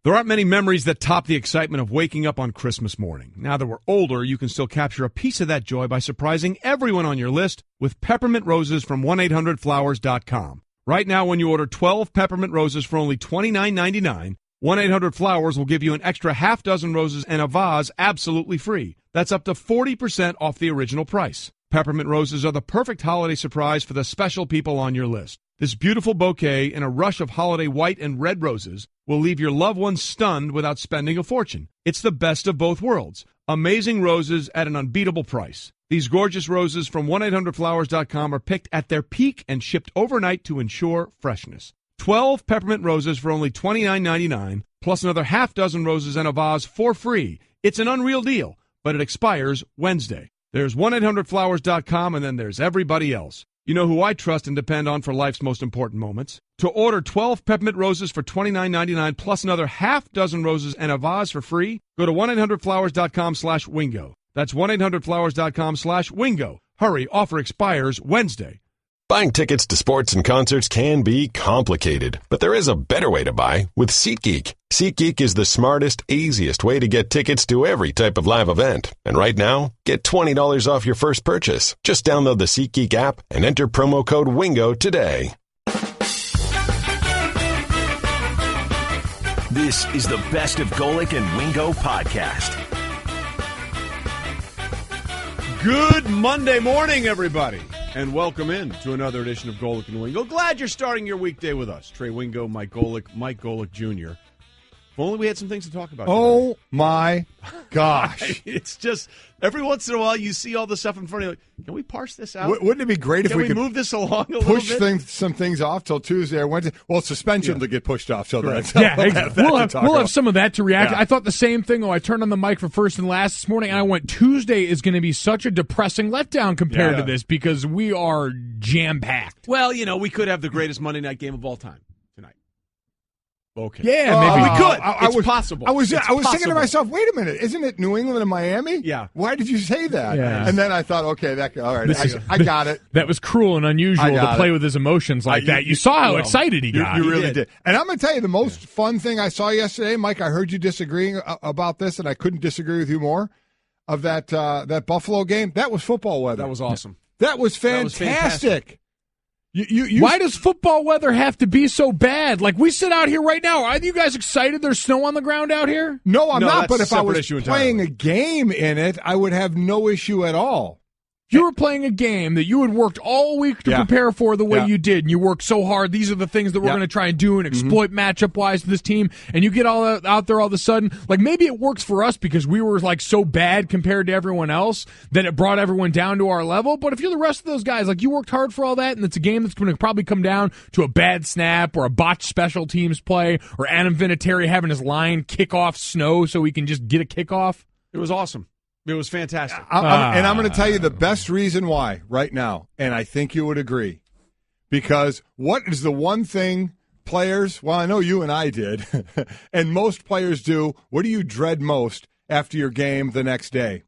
There aren't many memories that top the excitement of waking up on Christmas morning. Now that we're older, you can still capture a piece of that joy by surprising everyone on your list with peppermint roses from 1-800-Flowers.com. Right now, when you order 12 peppermint roses for only $29.99, 1-800-Flowers will give you an extra half dozen roses and a vase absolutely free. That's up to 40% off the original price. Peppermint roses are the perfect holiday surprise for the special people on your list. This beautiful bouquet in a rush of holiday white and red roses will leave your loved ones stunned without spending a fortune. It's the best of both worlds. Amazing roses at an unbeatable price. These gorgeous roses from 1-800-Flowers.com are picked at their peak and shipped overnight to ensure freshness. 12 peppermint roses for only $29.99, plus another half dozen roses and a vase for free. It's an unreal deal, but it expires Wednesday. There's 1-800-Flowers.com, and then there's everybody else. You know who I trust and depend on for life's most important moments. To order 12 peppermint roses for $29.99 plus another half dozen roses and a vase for free, go to 1-800-Flowers.com/Wingo. That's 1-800-Flowers.com/Wingo. Hurry, offer expires Wednesday. Buying tickets to sports and concerts can be complicated, but there is a better way to buy with SeatGeek. SeatGeek is the smartest, easiest way to get tickets to every type of live event. And right now, get $20 off your first purchase. Just download the SeatGeek app and enter promo code WINGO today. This is the Best of Golic and Wingo podcast. Good Monday morning, everybody, and welcome in to another edition of Golic and Wingo. Glad you're starting your weekday with us. Trey Wingo, Mike Golic Jr. If only we had some things to talk about today. Oh, my gosh. It's just, every once in a while, you see all the stuff in front of you. Like, can we parse this out? Wouldn't it be great if we could move this along a push little bit? some things off till Tuesday or Wednesday? Well, suspension to get pushed off. So Correct. We'll have some of that to react. Yeah. I thought the same thing. I turned on the mic for first and last this morning, and I went, Tuesday is going to be such a depressing letdown compared to this because we are jam-packed. Well, we could have the greatest Monday night game of all time tonight. Okay. Yeah, maybe. We could. It's was possible. I was thinking possible. to myself, wait a minute, isn't it New England and Miami? Yeah. Why did you say that? Yeah. And then I thought, okay, all right, I got it. That was cruel and unusual to play with his emotions like that. You saw how excited he got. You really did. And I'm going to tell you, the most fun thing I saw yesterday, Mike, I heard you disagreeing about this, and I couldn't disagree with you more, of that Buffalo game. That was football weather. That was awesome. That was fantastic. Why does football weather have to be so bad? Like, we sit out here right now. Are you guys excited there's snow on the ground out here? No, I'm not. But that's if I a separate was issue playing entirely. a game in it, I would have no issue at all. You were playing a game that you had worked all week to prepare for the way you did, and you worked so hard. These are the things that we're going to try and do and exploit matchup-wise to this team, and you get all out there all of a sudden. Like, maybe it works for us because we were, like, so bad compared to everyone else that it brought everyone down to our level. But if you're the rest of those guys, like, you worked hard for all that, and it's a game that's going to probably come down to a bad snap or a botched special teams play or Adam Vinatieri having his line kick off snow so he can just get a kickoff. It was awesome. It was fantastic. And I'm going to tell you the best reason why right now, and I think you would agree, because what is the one thing players, well, I know you and I did, and most players do, what do you dread most after your game the next day?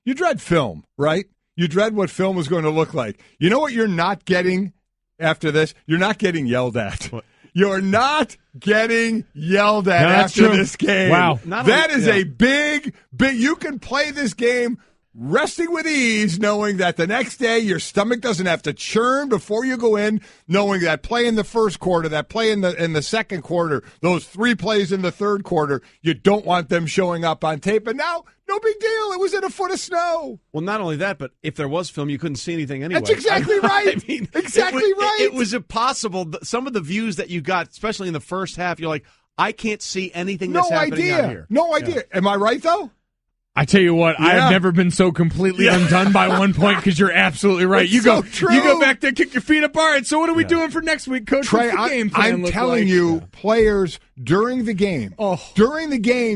You dread film, right? You dread what film is going to look like. You know what you're not getting after this? You're not getting yelled at. What? You're not getting yelled at after this game. Wow. That is a big, you can play this game resting with ease, knowing that the next day your stomach doesn't have to churn before you go in, knowing that play in the first quarter, that play in the second quarter, those 3 plays in the third quarter, you don't want them showing up on tape. And now, no big deal. It was in a foot of snow. Well, not only that, but if there was film, you couldn't see anything anyway. That's exactly right. I mean, exactly right. It was impossible. Some of the views that you got, especially in the first half, you're like, I can't see anything that's happening out here. No idea. Am I right, though? I tell you what, I have never been so completely undone by one point because you're absolutely right. It's you go back there, kick your feet up. All right, so what are we doing for next week, Coach? Trey, What's the game plan I'm look telling like? you, players during the game,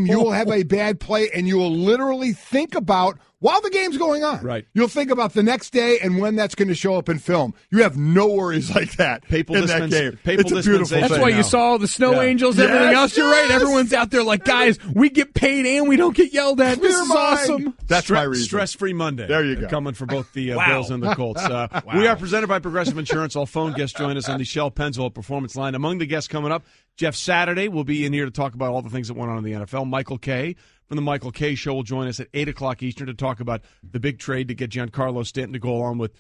you will have a bad play, and you will literally think about while the game's going on. Right. You'll think about the next day and when that's going to show up in film. You have no worries like that in that game. It's a beautiful thing. That's why you saw all the snow angels, everything else. You're right. Everyone's out there like, guys, we get paid and we don't get yelled at. This is awesome. That's my reason. Stress-free Monday. There you go. Coming for both the Bills and the Colts. We are presented by Progressive Insurance. All phone guests join us on the Shell Pennzoil Performance Line. Among the guests coming up, Jeff Saturday will be in here to talk about all the things that went on in the NFL. Michael Kay from the Michael Kay Show will join us at 8 o'clock Eastern to talk about the big trade to get Giancarlo Stanton to go along with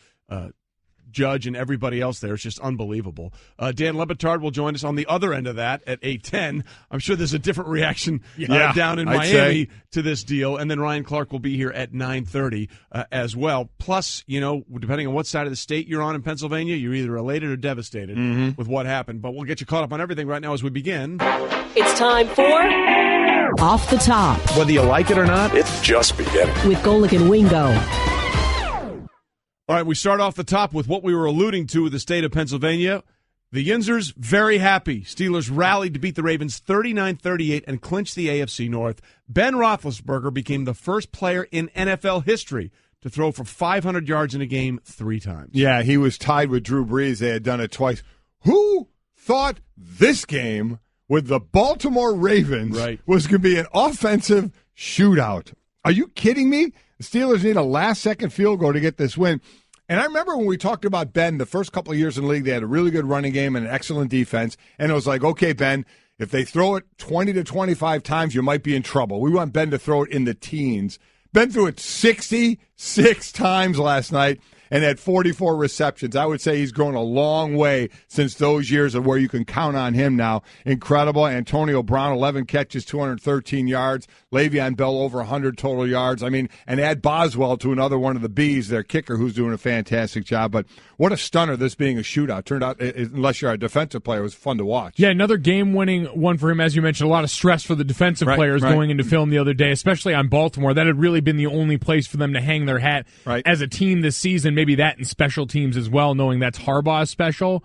Judge and everybody else there. It's just unbelievable. Dan Batard will join us on the other end of that at 8:10. I'm sure there's a different reaction down in Miami to this deal. And then Ryan Clark will be here at 9:30 as well. Plus, depending on what side of the state you're on in Pennsylvania, you're either elated or devastated with what happened. But we'll get you caught up on everything right now as we begin. It's time for Off the Top. Whether you like it or not, it's just beginning. With Golic and Wingo. All right, we start off the top with what we were alluding to with the state of Pennsylvania. The Yinzers, very happy. Steelers rallied to beat the Ravens 39-38 and clinch the AFC North. Ben Roethlisberger became the first player in NFL history to throw for 500 yards in a game 3 times. Yeah, he was tied with Drew Brees. They had done it twice. Who thought this game with the Baltimore Ravens was going to be an offensive shootout? Are you kidding me? The Steelers need a last-second field goal to get this win. And I remember when we talked about Ben, the first couple of years in the league, they had a really good running game and an excellent defense. And it was like, okay, Ben, if they throw it 20 to 25 times, you might be in trouble. We want Ben to throw it in the teens. Ben threw it 66 times last night and had 44 receptions. I would say he's grown a long way since those years of where you can count on him now. Incredible. Antonio Brown, 11 catches, 213 yards. Le'Veon Bell, over 100 total yards. I mean, and add Boswell to another one of the Bs, their kicker, who's doing a fantastic job. But what a stunner, this being a shootout. Turned out, unless you're a defensive player, it was fun to watch. Yeah, another game-winning one for him, as you mentioned. A lot of stress for the defensive players going into film the other day, especially on Baltimore. That had really been the only place for them to hang their hat as a team this season. Maybe that in special teams as well, knowing that's Harbaugh's special.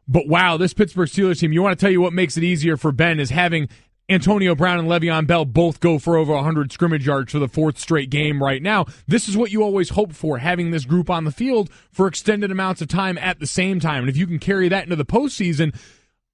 But wow, this Pittsburgh Steelers team, you want to tell you what makes it easier for Ben is having Antonio Brown and Le'Veon Bell both go for over 100 scrimmage yards for the 4th straight game right now. This is what you always hope for, having this group on the field for extended amounts of time at the same time. And if you can carry that into the postseason,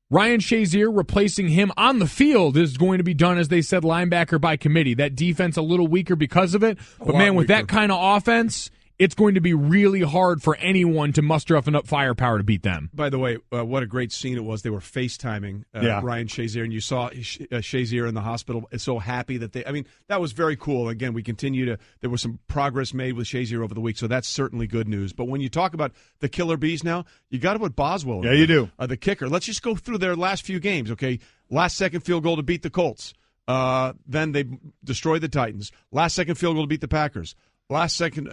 Ryan Shazier replacing him on the field is going to be done, as they said, linebacker by committee. That defense a little weaker because of it. But man, with that kind of offense, it's going to be really hard for anyone to muster up enough firepower to beat them. By the way, what a great scene it was. They were FaceTiming Ryan Shazier, and you saw Shazier in the hospital so happy that that was very cool. Again, there was some progress made with Shazier over the week, so that's certainly good news. But when you talk about the killer bees now, you got to put Boswell in. Yeah, you do. The kicker. Let's just go through their last few games, okay? Last second field goal to beat the Colts. Then they destroyed the Titans. Last second field goal to beat the Packers. Last second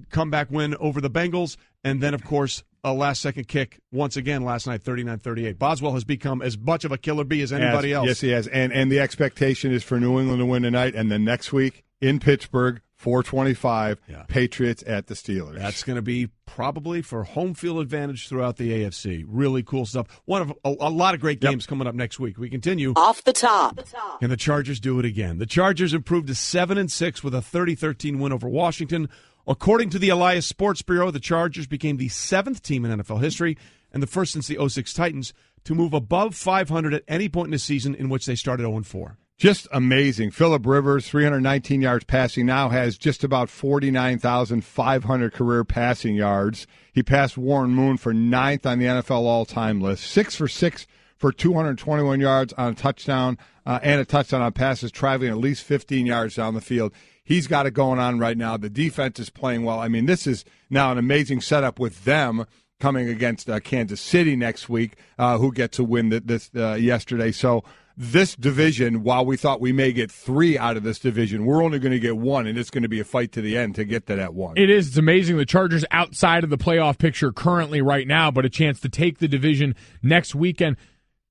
comeback win over the Bengals, and then, of course, a last-second kick once again last night, 39-38. Boswell has become as much of a killer bee as anybody else. Yes, he has. And the expectation is for New England to win tonight, and then next week in Pittsburgh, 4:25, Patriots at the Steelers. That's going to be probably for home field advantage throughout the AFC. Really cool stuff. One of a lot of great games coming up next week. We continue. Off the top. And the Chargers do it again. The Chargers improved to 7-6 with a 30-13 win over Washington. According to the Elias Sports Bureau, the Chargers became the 7th team in NFL history and the first since the 06 Titans to move above 500 at any point in the season in which they started 0-4. Just amazing. Phillip Rivers, 319 yards passing, now has just about 49,500 career passing yards. He passed Warren Moon for 9th on the NFL all-time list. 6 for 6 for 221 yards on a touchdown and a touchdown on passes, traveling at least 15 yards down the field. He's got it going on right now. The defense is playing well. I mean, this is now an amazing setup with them coming against Kansas City next week, who gets a win this yesterday. So this division, while we thought we may get 3 out of this division, we're only going to get 1, and it's going to be a fight to the end to get to that 1. It is. It's amazing. The Chargers outside of the playoff picture currently right now, but a chance to take the division next weekend.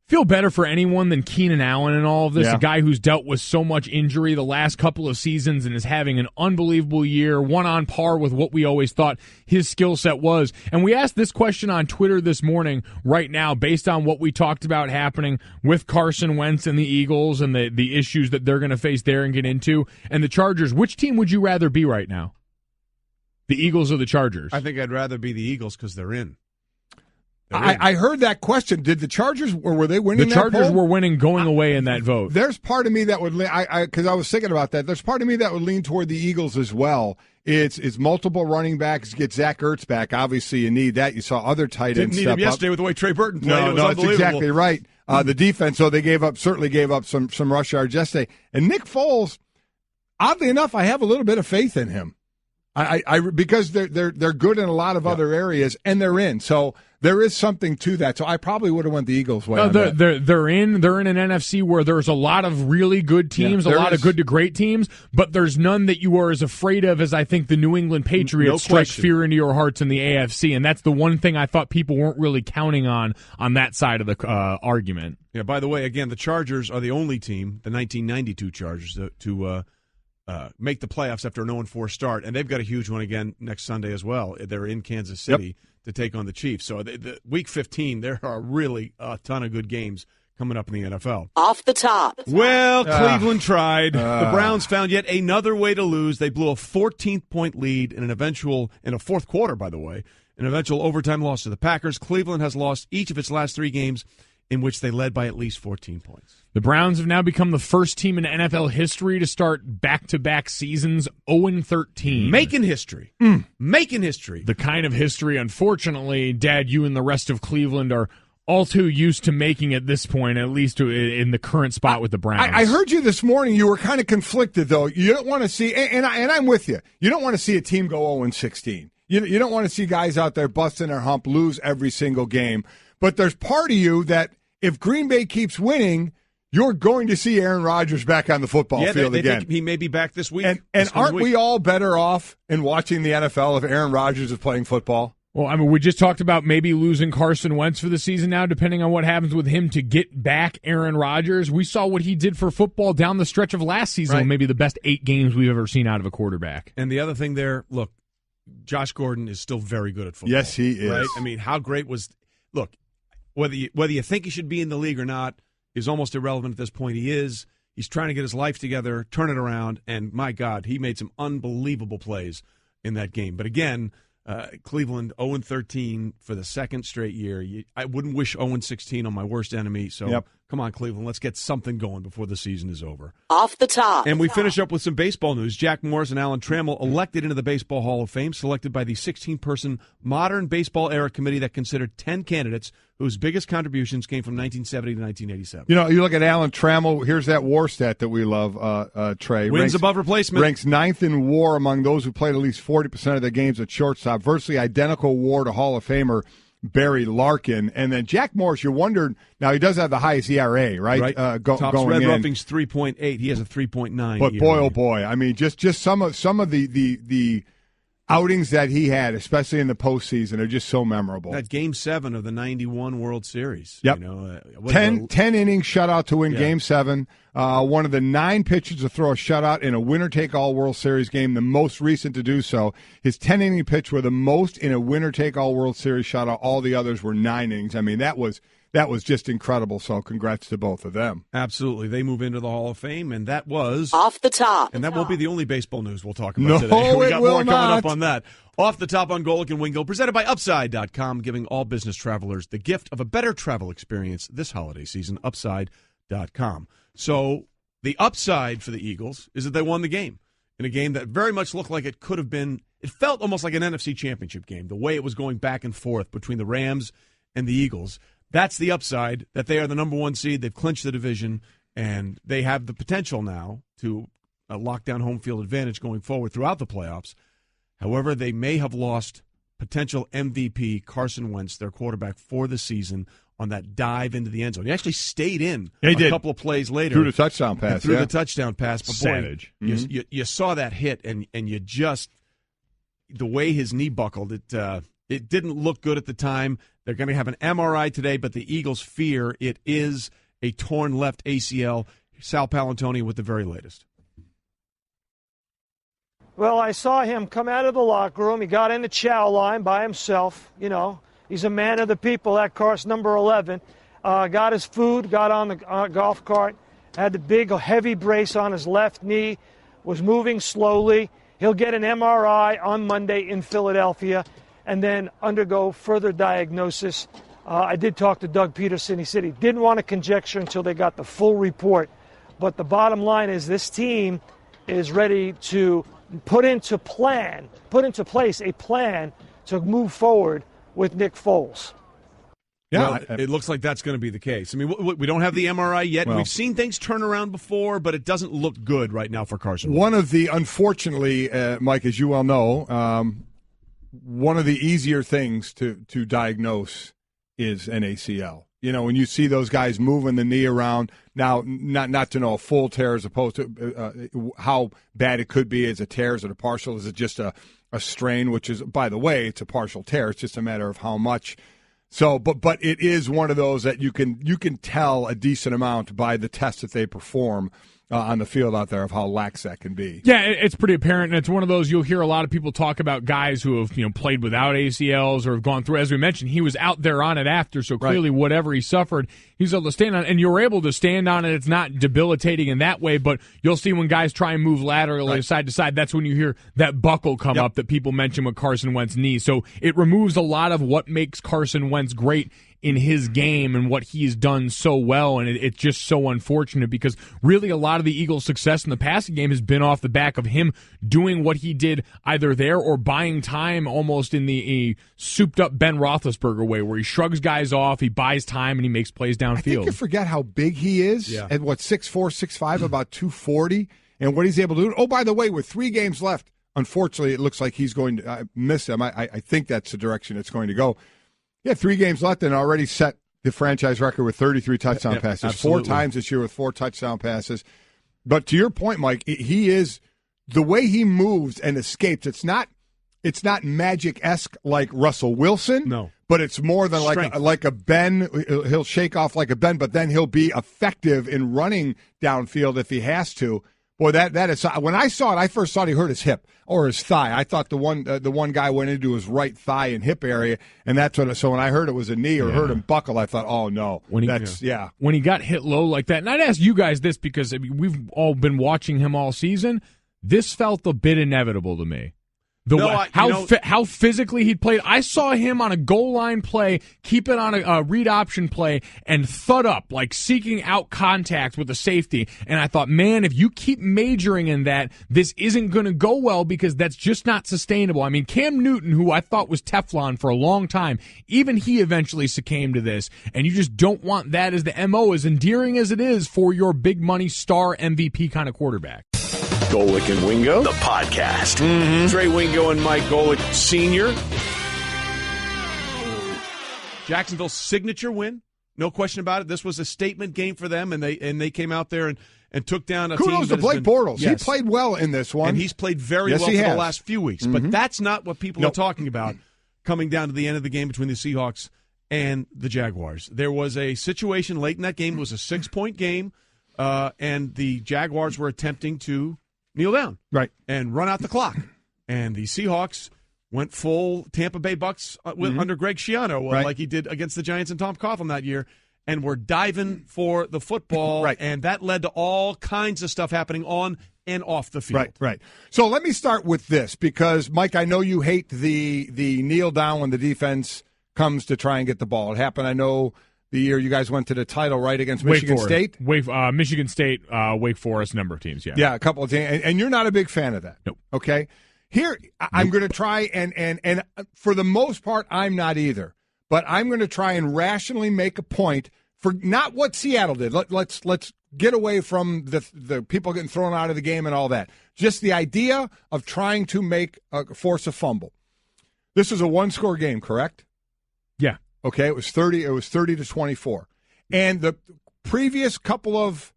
Feel better for anyone than Keenan Allen in all of this, a guy who's dealt with so much injury the last couple of seasons and is having an unbelievable year, one on par with what we always thought his skill set was. And we asked this question on Twitter this morning right now based on what we talked about happening with Carson Wentz and the Eagles and the issues that they're going to face there and get into. And the Chargers, which team would you rather be right now? The Eagles or the Chargers? I think I'd rather be the Eagles because they're in. I heard that question. Did the Chargers, or were they winning the that Chargers poll? were winning going away in that vote. There's part of me that would, because I was thinking about that, there's part of me that would lean toward the Eagles as well. It's multiple running backs. Get Zach Ertz back. Obviously, you need that. You saw other tight ends Didn't need him yesterday with the way Trey Burton played. No, it was that's exactly right. The defense, so they certainly gave up some rush yards yesterday. And Nick Foles, oddly enough, I have a little bit of faith in him. Because they're good in a lot of other areas, and they're in. So there is something to that. So I probably would have went the Eagles' way. They're in an NFC where there's a lot of really good teams, a lot of good to great teams, but there's none that you are as afraid of as I think the New England Patriots strike fear into your hearts in the AFC, and that's the one thing I thought people weren't really counting on that side of the argument. Yeah. By the way, again, the Chargers are the only team, the 1992 Chargers, to make the playoffs after an 0-4 start, and they've got a huge one again next Sunday as well. They're in Kansas City to take on the Chiefs. So the Week 15, there are really a ton of good games coming up in the NFL. Off the top. Well, Cleveland tried. The Browns found yet another way to lose. They blew a 14-point lead in a fourth quarter, by the way, an eventual overtime loss to the Packers. Cleveland has lost each of its last 3 games in which they led by at least 14 points. The Browns have now become the first team in NFL history to start back-to-back seasons 0-13. Making history. Making history. The kind of history, unfortunately, Dad, you and the rest of Cleveland are all too used to making at this point, at least in the current spot with the Browns. I heard you this morning. You were kind of conflicted, though. You don't want to see, and I'm with you, you don't want to see a team go 0-16. You don't want to see guys out there busting their hump, lose every single game. But there's part of you that if Green Bay keeps winning, you're going to see Aaron Rodgers back on the football field again. Think he may be back this week. And aren't we all better off in watching the NFL if Aaron Rodgers is playing football? Well, I mean, we just talked about maybe losing Carson Wentz for the season now, depending on what happens with him to get back Aaron Rodgers. We saw what he did for football down the stretch of last season, right. Maybe the best 8 games we've ever seen out of a quarterback. And the other thing there, look, Josh Gordon is still very good at football. Yes, he is. Right? I mean, how great was – look, whether you think he should be in the league or not is almost irrelevant at this point. He is. He's trying to get his life together, turn it around, and my God, he made some unbelievable plays in that game. But again, Cleveland 0-13 for the second straight year. I wouldn't wish 0-16 on my worst enemy. So Come on, Cleveland, let's get something going before the season is over. Off the top. And we finish up with some baseball news. Jack Morris and Alan Trammell elected into the Baseball Hall of Fame, selected by the 16-person Modern Baseball Era Committee that considered 10 candidates whose biggest contributions came from 1970 to 1987. You know, you look at Alan Trammell, here's that WAR stat that we love, Trey. Wins above replacement. Ranks 9th in WAR among those who played at least 40% of their games at shortstop, virtually identical WAR to Hall of Famer Barry Larkin. And then Jack Morris, you wondered, now he does have the highest ERA, right? Tops going Red in. Roughing's 3.8. He has a 3.9. But ERA. boy, oh boy, I mean, just some of the outings that he had, especially in the postseason, are just so memorable. That Game 7 of the 91 World Series. Yep. You know, 10 innings shutout to win Game 7. One of the 9 pitchers to throw a shutout in a winner-take-all World Series game, the most recent to do so. His 10-inning pitch were the most in a winner-take-all World Series shutout. All the others were 9 innings. I mean, that was just incredible, so congrats to both of them. Absolutely. They move into the Hall of Fame, and that was... Off the top. And that won't be the only baseball news we'll talk about today. We got more coming up on that. Off the top on Golic and Wingo, presented by Upside.com, giving all business travelers the gift of a better travel experience this holiday season, Upside.com. So the upside for the Eagles is that they won the game in a game that very much looked like it could have been... It felt almost like an NFC Championship game, the way it was going back and forth between the Rams and the Eagles. That's the upside, that they are the number 1 seed. They've clinched the division, and they have the potential now to lock down home field advantage going forward throughout the playoffs. However, they may have lost potential MVP Carson Wentz, their quarterback, for the season on that dive into the end zone. He actually stayed in couple of plays later. Through the touchdown pass. The touchdown pass. But savage. Boy, you saw that hit, and you just – the way his knee buckled, it didn't look good at the time. They're going to have an MRI today, but the Eagles fear it is a torn left ACL. Sal Palantoni with the very latest. Well, I saw him come out of the locker room. He got in the chow line by himself. You know, he's a man of the people, that Carson, number 11. Got his food, got on the golf cart, had the big, heavy brace on his left knee, was moving slowly. He'll get an MRI on Monday in Philadelphia and then undergo further diagnosis I did talk to Doug Peterson. He said he didn't want to conjecture until they got the full report. But the bottom line is this team is ready to put into place a plan to move forward with Nick Foles. Yeah, well, it looks like that's going to be the case. I mean, we don't have the MRI yet. Well, we've seen things turn around before, but it doesn't look good right now for Carson Wentz. One of the, unfortunately, Mike, as you well know, one of the easier things to diagnose is an ACL. You know, when you see those guys moving the knee around, now not to know a full tear as opposed to how bad it could be. Is it a tear? Is it a partial? Is it just a strain, which is, by the way, it's a partial tear. It's just a matter of how much. So, but it is one of those that you can tell a decent amount by the tests that they perform on the field out there of how lax that can be. Yeah, it's pretty apparent, and it's one of those you'll hear a lot of people talk about guys who have played without ACLs or have gone through. As we mentioned, he was out there on it after, so clearly whatever he suffered, he's able to stand on it, and you're able to stand on it. It's not debilitating in that way, but you'll see when guys try and move laterally side to side, that's when you hear that buckle come up that people mention with Carson Wentz's knee. So it removes a lot of what makes Carson Wentz great in his game and what he's done so well, and it's just so unfortunate because really a lot of the Eagles' success in the passing game has been off the back of him doing what he did either there or buying time almost in the souped-up Ben Roethlisberger way where he shrugs guys off, he buys time, and he makes plays downfield. I think you forget how big he is at, 6'4", 6'5", about 240, and what he's able to do. Oh, by the way, with 3 games left, unfortunately, it looks like he's going to miss them. I think that's the direction it's going to go. Yeah, 3 games left and already set the franchise record with 33 touchdown passes. Absolutely. 4 times this year with 4 touchdown passes. But to your point, Mike, he is the way he moves and escapes. It's not magic-esque like Russell Wilson. No, but it's more than like a Ben. He'll shake off like a Ben, but then he'll be effective in running downfield if he has to. Boy, that is when I saw it, I first thought he hurt his hip or his thigh. I thought the one guy went into his right thigh and hip area, and that's what. So when I heard it was a knee or heard him buckle, I thought, oh no, when he got hit low like that. And I'd ask you guys this because we've all been watching him all season. This felt a bit inevitable to me. How physically he played. I saw him on a goal line play, keep it on a read option play, and thud up, like seeking out contact with the safety. And I thought, man, if you keep majoring in that, this isn't going to go well because that's just not sustainable. I mean, Cam Newton, who I thought was Teflon for a long time, even he eventually succumbed to this. And you just don't want that as the MO, as endearing as it is for your big money star MVP kind of quarterback. Golic and Wingo, the podcast. Mm-hmm. Trey Wingo and Mike Golic Sr. Jacksonville's signature win, no question about it. This was a statement game for them, and they came out there and took down a team. Kudos to Blake Bortles. Yes. He played well in this one. And he's played very well for the last few weeks. Mm-hmm. But that's not what people are talking about coming down to the end of the game between the Seahawks and the Jaguars. There was a situation late in that game. It was a 6-point game, and the Jaguars were attempting to kneel down and run out the clock. And the Seahawks went full Tampa Bay Bucks under Greg Schiano, like he did against the Giants and Tom Coughlin that year, and were diving for the football, and that led to all kinds of stuff happening on and off the field. Right. So let me start with this, because, Mike, I know you hate the kneel down when the defense comes to try and get the ball. It happened, I know, the year you guys went to the title, against Michigan State? Michigan State, Wake Forest, number of teams, yeah. Yeah, a couple of teams. And you're not a big fan of that. Nope. Okay? Here, I'm going to try, and for the most part, I'm not either. But I'm going to try and rationally make a point for not what Seattle did. Let's get away from the people getting thrown out of the game and all that. Just the idea of trying to force a fumble. This was a one-score game, correct? Yeah. Okay, it was 30-24. And the previous couple of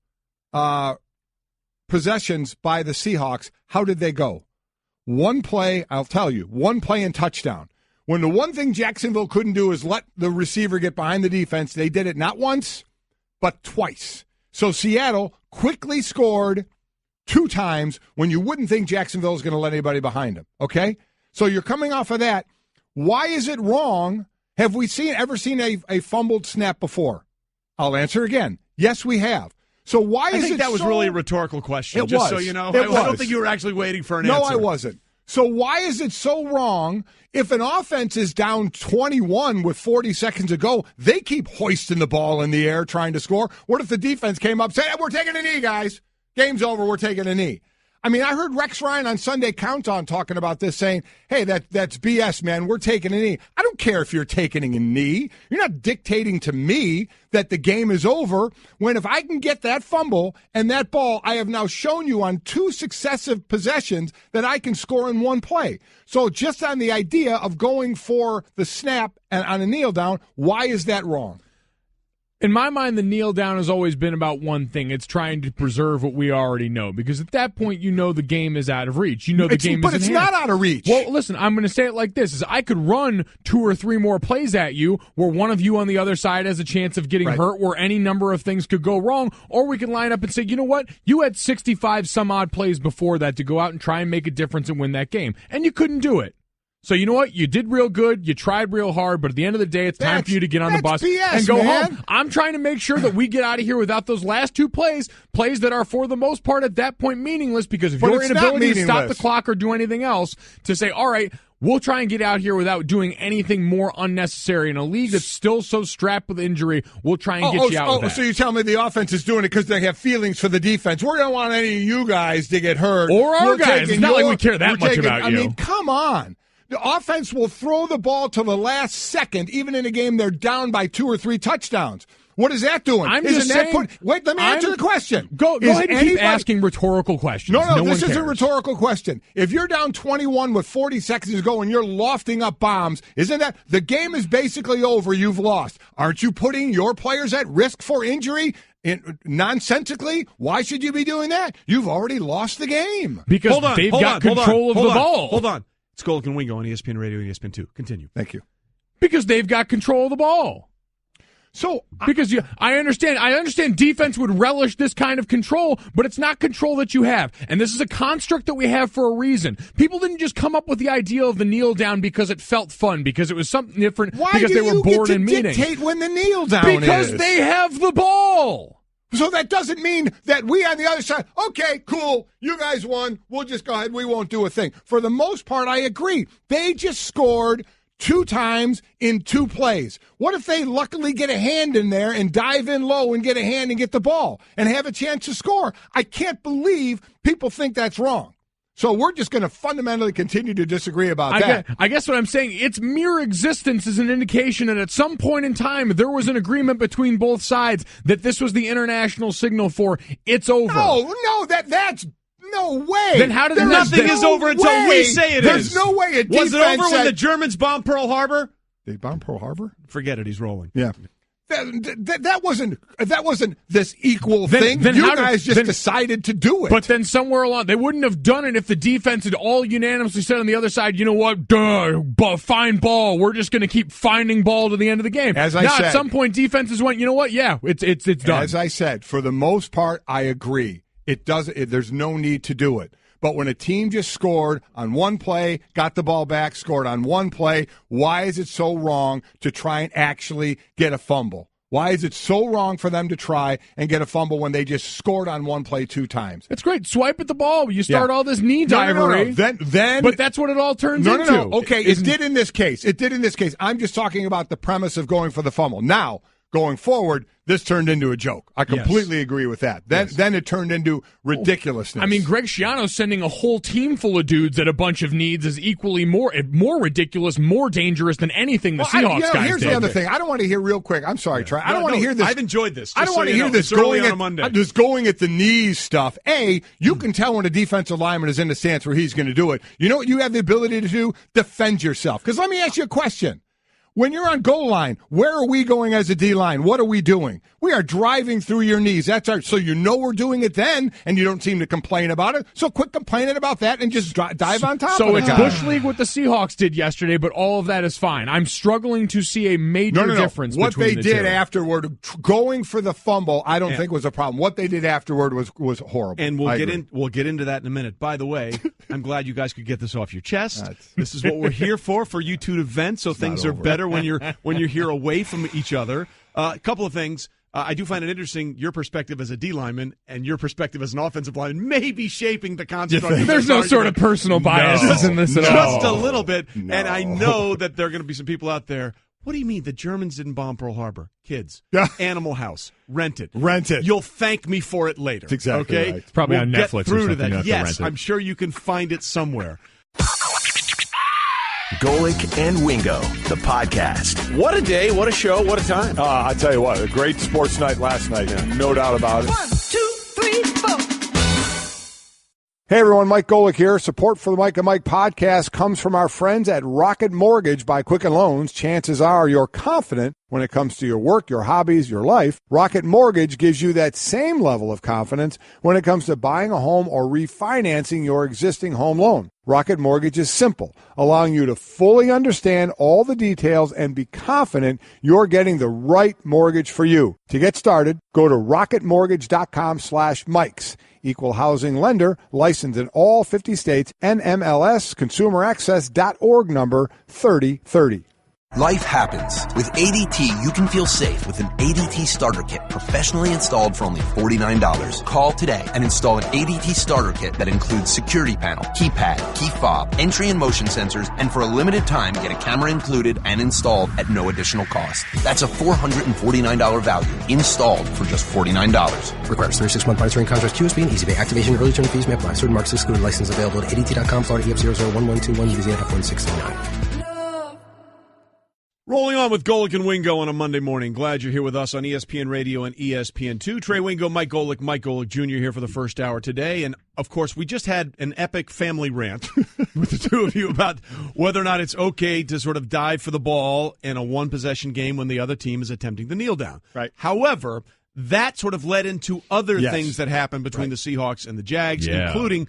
possessions by the Seahawks, how did they go? One play, I'll tell you, one play and touchdown. When the one thing Jacksonville couldn't do is let the receiver get behind the defense, they did it not once, but twice. So Seattle quickly scored 2 times when you wouldn't think Jacksonville is going to let anybody behind them, okay? So you're coming off of that. Why is it wrong? Have we ever seen a fumbled snap before? I'll answer again. Yes, we have. So why is it I think that was really a rhetorical question. It just was. So you know. I don't think you were actually waiting for an answer. No, I wasn't. So why is it so wrong if an offense is down 21 with 40 seconds to go, they keep hoisting the ball in the air trying to score? What if the defense came up and said, hey, we're taking a knee, guys. Game's over, we're taking a knee. I mean, I heard Rex Ryan on Sunday Countdown talking about this, saying, hey, that's BS, man. We're taking a knee. I don't care if you're taking a knee. You're not dictating to me that the game is over when if I can get that fumble and that ball, I have now shown you on 2 successive possessions that I can score in one play. So just on the idea of going for the snap and on a kneel down, why is that wrong? In my mind, the kneel down has always been about one thing. It's trying to preserve what we already know. Because at that point, you know the game is out of reach. You know the game is in hand. But it's not out of reach. Well, listen, I'm going to say it like this. Is I could run 2 or 3 more plays at you where one of you on the other side has a chance of getting hurt, where any number of things could go wrong. Or we can line up and say, you know what? You had 65 some odd plays before that to go out and try and make a difference and win that game. And you couldn't do it. So you know what? You did real good. You tried real hard. But at the end of the day, it's time for you to get on the bus BS, and go man. home. I'm trying to make sure that we get out of here without those last 2 plays that are for the most part at that point meaningless, because of your inability to stop the clock or do anything else, to say, all right, we'll try and get out here without doing anything more unnecessary. In a league that's still so strapped with injury, we'll try and get you out with that. So you tell me the offense is doing it because they have feelings for the defense. We don't want any of you guys to get hurt. Or our guys. It's not like we care that much about you. I mean, come on. The offense will throw the ball to the last second, even in a game they're down by 2 or 3 touchdowns. What is that doing? I'm just saying. Wait, let me answer the question. Go ahead and keep asking rhetorical questions. No, this is a rhetorical question. If you're down 21 with 40 seconds to go and you're lofting up bombs, isn't that the game is basically over? You've lost. Aren't you putting your players at risk for injury? Nonsensically, why should you be doing that? You've already lost the game. Because they've got control of the ball. Hold on. It's Golic and Wingo on ESPN Radio and ESPN2. Continue. Thank you. Because they've got control of the ball. So because I understand defense would relish this kind of control, but it's not control that you have. And this is a construct that we have for a reason. People didn't just come up with the idea of the kneel down because it felt fun, because it was something different, because they were bored in meetings. Why do you get to dictate when the kneel down is? Because they have the ball. So that doesn't mean that we on the other side, okay, cool, you guys won, we'll just go ahead, we won't do a thing. For the most part, I agree. They just scored 2 times in 2 plays. What if they luckily get a hand in there and dive in low and get a hand and get the ball and have a chance to score? I can't believe people think that's wrong. So we're just going to fundamentally continue to disagree about that. I guess what I'm saying, its mere existence is an indication that at some point in time there was an agreement between both sides that this was the international signal for it's over. No, that's no way. Then how did nothing is over until we say it There's is? There's no way a defense was it over when the Germans bombed Pearl Harbor? They bombed Pearl Harbor? Forget it. He's rolling. Yeah. That wasn't this equal thing. You guys just decided to do it. But then somewhere along, they wouldn't have done it if the defense had all unanimously said on the other side, you know what, fine ball. We're just going to keep finding ball to the end of the game. As I said, at some point, defenses went, you know what, yeah, it's done. As I said, for the most part, I agree. There's no need to do it. But when a team just scored on one play, got the ball back, scored on one play, why is it so wrong to try and actually get a fumble? Why is it so wrong for them to try and get a fumble when they just scored on one play 2 times? It's great. Swipe at the ball. You start all this knee divery. Then, but that's what it all turns into. No. Okay, it did in this case. I'm just talking about the premise of going for the fumble. Now, going forward, this turned into a joke. I completely agree with that. Then it turned into ridiculousness. I mean, Greg Schiano sending a whole team full of dudes at a bunch of needs is equally more ridiculous, more dangerous than anything the Seahawks guys did. Here's the other thing. I don't want to hear real quick. I'm sorry, Trey. I don't want to hear this. I've enjoyed this. I don't want to hear this going at the knees stuff. You can tell when a defensive lineman is in the stance where he's going to do it. You know what you have the ability to do? Defend yourself. Because let me ask you a question. When you're on goal line, where are we going as a D-line? What are we doing? We are driving through your knees. So you know we're doing it then, and you don't seem to complain about it. So quit complaining about that and just dive on top of it. So it's Bush League what the Seahawks did yesterday, but all of that is fine. I'm struggling to see a major difference what between they the did two. Afterward, going for the fumble, I don't think was a problem. What they did afterward was horrible. And we'll get into that in a minute. By the way, I'm glad you guys could get this off your chest. This is what we're here for you two to vent, so things are better when you're here away from each other. A couple of things. I do find it interesting, your perspective as a D lineman and your perspective as an offensive lineman may be shaping the construct. There's no sort of personal biases in this at all. Just a little bit. No. And I know that there are going to be some people out there. What do you mean the Germans didn't bomb Pearl Harbor? Kids, Animal House, rent it. You'll thank me for it later. That's exactly right. It's probably on Netflix get through or to something. that. Yes, I'm sure you can find it somewhere. Golic and Wingo, the podcast. What a day, what a show, what a time. I tell you what, a great sports night last night. No doubt about it. 1, 2, 3, 4. Hey everyone, Mike Golic here. Support for the Mike and Mike podcast comes from our friends at Rocket Mortgage by Quicken Loans. Chances are you're confident when it comes to your work, your hobbies, your life. Rocket Mortgage gives you that same level of confidence when it comes to buying a home or refinancing your existing home loan. Rocket Mortgage is simple, allowing you to fully understand all the details and be confident you're getting the right mortgage for you. To get started, go to rocketmortgage.com/Mikes. Equal housing lender, licensed in all 50 states, NMLS, consumeraccess.org number 3030. Life happens. With ADT, you can feel safe with an ADT starter kit professionally installed for only $49. Call today and install an ADT starter kit that includes security panel, keypad, key fob, entry and motion sensors, and for a limited time, get a camera included and installed at no additional cost. That's a $449 value installed for just $49. Requires 36-month monitoring contract, QSB, and EasyPay. Activation and early term fees may apply. Certain markets excluded. License available at ADT.com, Florida EF001121, Louisiana F1639. Rolling on with Golic and Wingo on a Monday morning. Glad you're here with us on ESPN Radio and ESPN2. Trey Wingo, Mike Golic Jr. here for the first hour today. And, of course, we just had an epic family rant with the two of you about whether or not it's okay to sort of dive for the ball in a one-possession game when the other team is attempting to kneel down. Right. However, that sort of led into other things that happened between the Seahawks and the Jags, including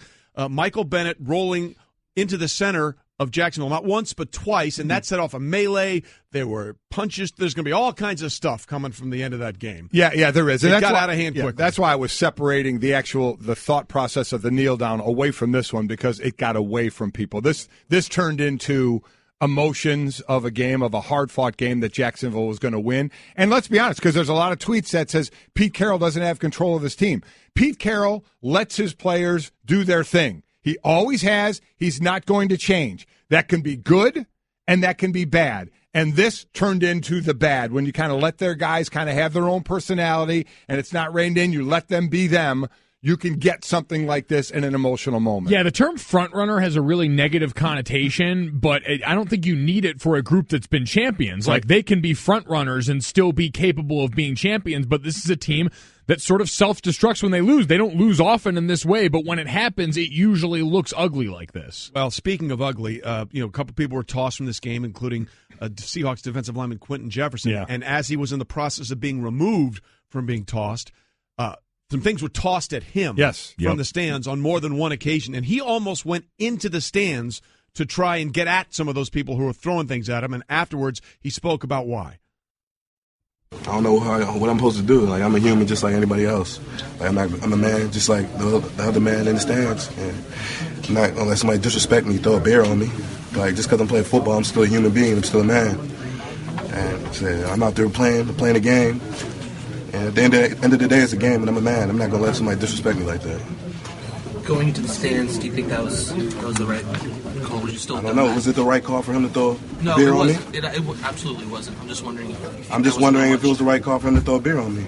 Michael Bennett rolling into the center of Jacksonville, not once but twice, and that set off a melee. There were punches. There's going to be all kinds of stuff coming from the end of that game. Yeah, there is. And it got out of hand quickly. That's why I was separating the thought process of the kneel down away from this one, because it got away from people. This turned into emotions of a game, of a hard-fought game that Jacksonville was going to win. And let's be honest, because there's a lot of tweets that says Pete Carroll doesn't have control of his team. Pete Carroll lets his players do their thing. He always has. He's not going to change. That can be good and that can be bad. And this turned into the bad when you kind of let their guys kind of have their own personality and it's not reined in. You let them be them. You can get something like this in an emotional moment. Yeah, the term front runner has a really negative connotation, but I don't think you need it for a group that's been champions. Right. Like, they can be front runners and still be capable of being champions, but this is a team that sort of self-destructs when they lose. They don't lose often in this way, but when it happens, it usually looks ugly like this. Well, speaking of ugly, a couple people were tossed from this game, including Seahawks defensive lineman Quentin Jefferson. Yeah. And as he was in the process of being removed from being tossed, some things were tossed at him from the stands on more than one occasion, and he almost went into the stands to try and get at some of those people who were throwing things at him, and afterwards he spoke about why. I don't know what I'm supposed to do. Like, I'm a human just like anybody else. Like, I'm a man just like the other man in the stands. And I'm not gonna let somebody disrespect me, throw a bear on me. Like, just because I'm playing football, I'm still a human being. I'm still a man. And so I'm out there playing a game. And at the end of the day, it's a game, and I'm a man. I'm not going to let somebody disrespect me like that. Going into the stands, do you think that was the right call? Was you still? I don't know. Was it the right call for him to throw a beer on me? It absolutely wasn't. I'm just wondering. If it was the right call for him to throw a beer on me.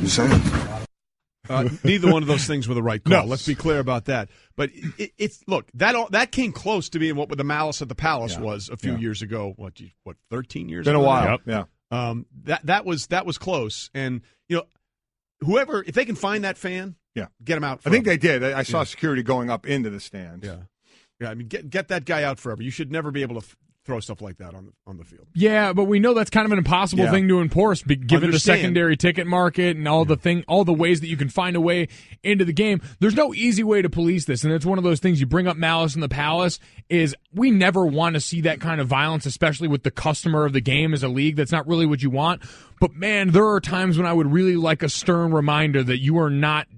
Just saying. Neither one of those things were the right call. No. Let's be clear about that. But it's look, that came close to being what the malice at the Palace was a few years ago. What 13 years? Been ago? a while. Yep. Yeah. That was close, and whoever, if they can find that fan, get him out. I think they did. I saw security going up into the stands. Yeah. I mean, get that guy out forever. You should never be able to throw stuff like that on the field. Yeah, but we know that's kind of an impossible thing to enforce, given the secondary ticket market and all the ways that you can find a way into the game. There's no easy way to police this, and it's one of those things. You bring up malice in the Palace. Is we never want to see that kind of violence, especially with the customer of the game as a league. That's not really what you want. But man, there are times when I would really like a stern reminder that you are not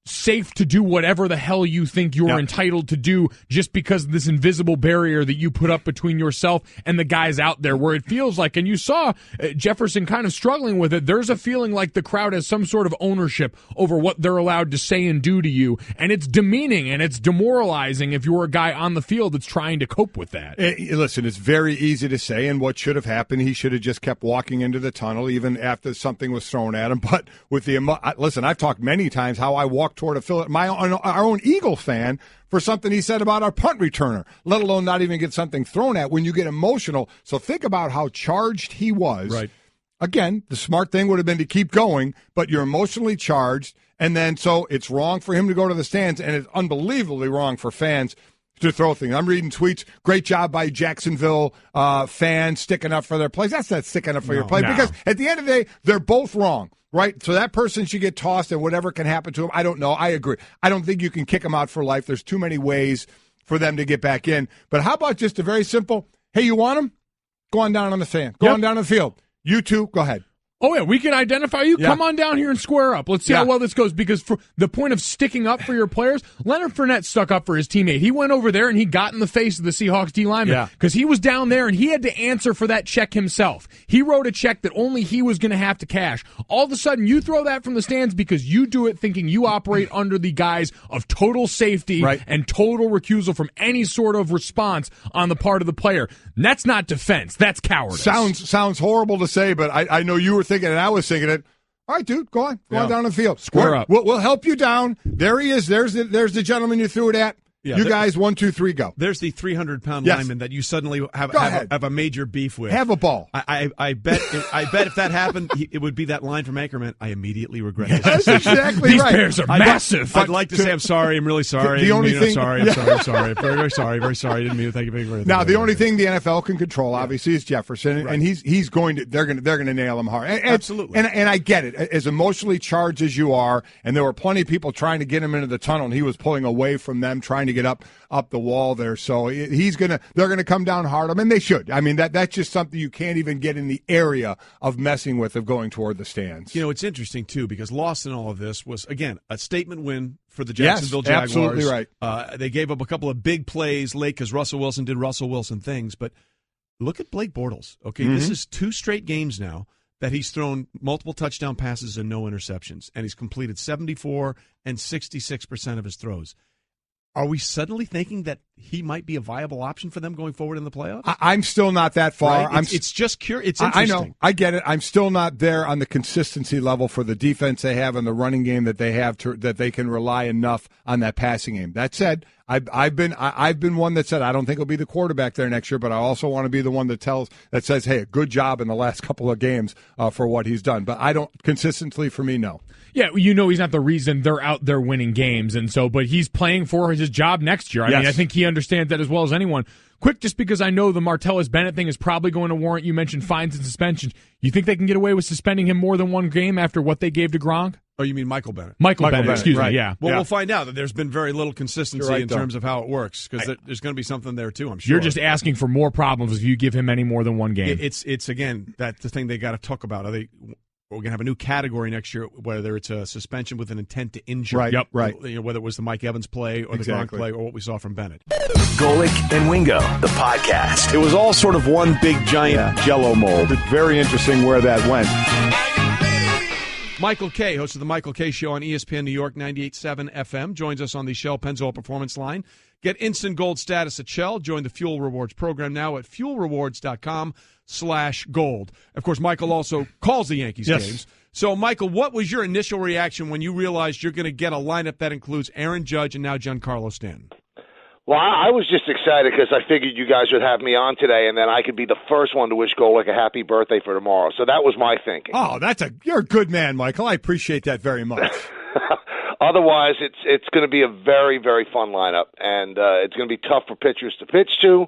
safe to do whatever the hell you think you're entitled to do just because of this invisible barrier that you put up between yourself and the guys out there, where it feels like, and you saw Jefferson kind of struggling with it, there's a feeling like the crowd has some sort of ownership over what they're allowed to say and do to you, and it's demeaning and it's demoralizing if you're a guy on the field that's trying to cope with that. Listen, it's very easy to say, and what should have happened, he should have just kept walking into the tunnel even after something was thrown at him. But with listen, I've talked many times how I walked toward our own Eagle fan for something he said about our punt returner, let alone not even get something thrown at when you get emotional. So think about how charged he was. Right. Again, the smart thing would have been to keep going, but you're emotionally charged, and then so it's wrong for him to go to the stands, and it's unbelievably wrong for fans to throw things. I'm reading tweets, great job by Jacksonville fans sticking up for their plays. That's not sticking up for your play, because at the end of the day, they're both wrong. Right, so that person should get tossed, and whatever can happen to him, I don't know. I agree. I don't think you can kick them out for life. There's too many ways for them to get back in. But how about just a very simple, hey, you want them? Go on down on the fan. Go on down on the field. You two, go ahead. Oh, yeah, we can identify you. Come on down here and square up. Let's see how well this goes, because for the point of sticking up for your players, Leonard Fournette stuck up for his teammate. He went over there and he got in the face of the Seahawks D lineman because he was down there and he had to answer for that check himself. He wrote a check that only he was going to have to cash. All of a sudden, you throw that from the stands because you do it thinking you operate under the guise of total safety and total recusal from any sort of response on the part of the player. And that's not defense. That's cowardice. Sounds horrible to say, but I know you were thinking, and I was thinking it. All right, dude, go on down the field. Square up. We'll help you down. There he is. There's the gentleman you threw it at. Yeah, you guys, 1, 2, 3, go. There's the 300-pound lineman that you suddenly have a major beef with. Have a ball. I bet if that happened, it would be that line from Anchorman. I immediately regret it. That's exactly These right. bears are massive. I'd like to say I'm sorry. I'm really sorry. The only thing, I'm sorry. Very sorry. Very sorry. I didn't mean to. Thank you very much. Now, the only thing the NFL can control, obviously, is Jefferson, and he's going to. They're going to nail him hard. Absolutely. And I get it. As emotionally charged as you are, and there were plenty of people trying to get him into the tunnel, and he was pulling away from them, trying to get up the wall there. So they're gonna come down hard on him, and they should. I mean, that's just something you can't even get in the area of messing with, of going toward the stands. You know, it's interesting too, because lost in all of this was, again, a statement win for the Jacksonville Jaguars. Absolutely right. They gave up a couple of big plays late because Russell Wilson did Russell Wilson things, but look at Blake Bortles. Okay, This is 2 straight games now that he's thrown multiple touchdown passes and no interceptions, and he's completed 74 and 66% of his throws. Are we suddenly thinking that he might be a viable option for them going forward in the playoffs? I'm still not that far. Right? It's just curious. It's interesting. I know. I get it. I'm still not there on the consistency level for the defense they have and the running game that they have that they can rely enough on that passing game. That said, I've been one that said I don't think he'll be the quarterback there next year, but I also want to be the one that says, hey, good job in the last couple of games for what he's done. But I don't consistently, for me, no. Yeah, you know he's not the reason they're out there winning games, and so, but he's playing for his job next year. I mean, I think he understands that as well as anyone. Quick, just because I know the Martellus Bennett thing is probably going to warrant, you mentioned fines and suspensions. You think they can get away with suspending him more than one game after what they gave to Gronk? Oh, you mean Michael Bennett? Michael Bennett, excuse me, yeah. Well, we'll find out. That there's been very little consistency in terms of how it works, because there's going to be something there, too, I'm sure. You're just asking for more problems if you give him any more than one game. It's again, that's the thing they got to talk about. We're going to have a new category next year, whether it's a suspension with an intent to injure. Right, right. You know, whether it was the Mike Evans play or the Gronk play or what we saw from Bennett. Golic and Wingo, the podcast. It was all sort of one big, giant Jell-O mold. It's very interesting where that went. Michael Kay, host of the Michael Kay Show on ESPN New York 98.7 FM, joins us on the Shell Pennzoil Performance Line. Get instant gold status at Shell. Join the Fuel Rewards program now at fuelrewards.com/gold. Of course, Michael also calls the Yankees games. So, Michael, what was your initial reaction when you realized you're going to get a lineup that includes Aaron Judge and now Giancarlo Stanton? Well, I was just excited because I figured you guys would have me on today, and then I could be the first one to wish Golic a happy birthday for tomorrow. So that was my thinking. Oh, you're a good man, Michael. I appreciate that very much. Otherwise, it's going to be a very, very fun lineup, and it's going to be tough for pitchers to pitch to.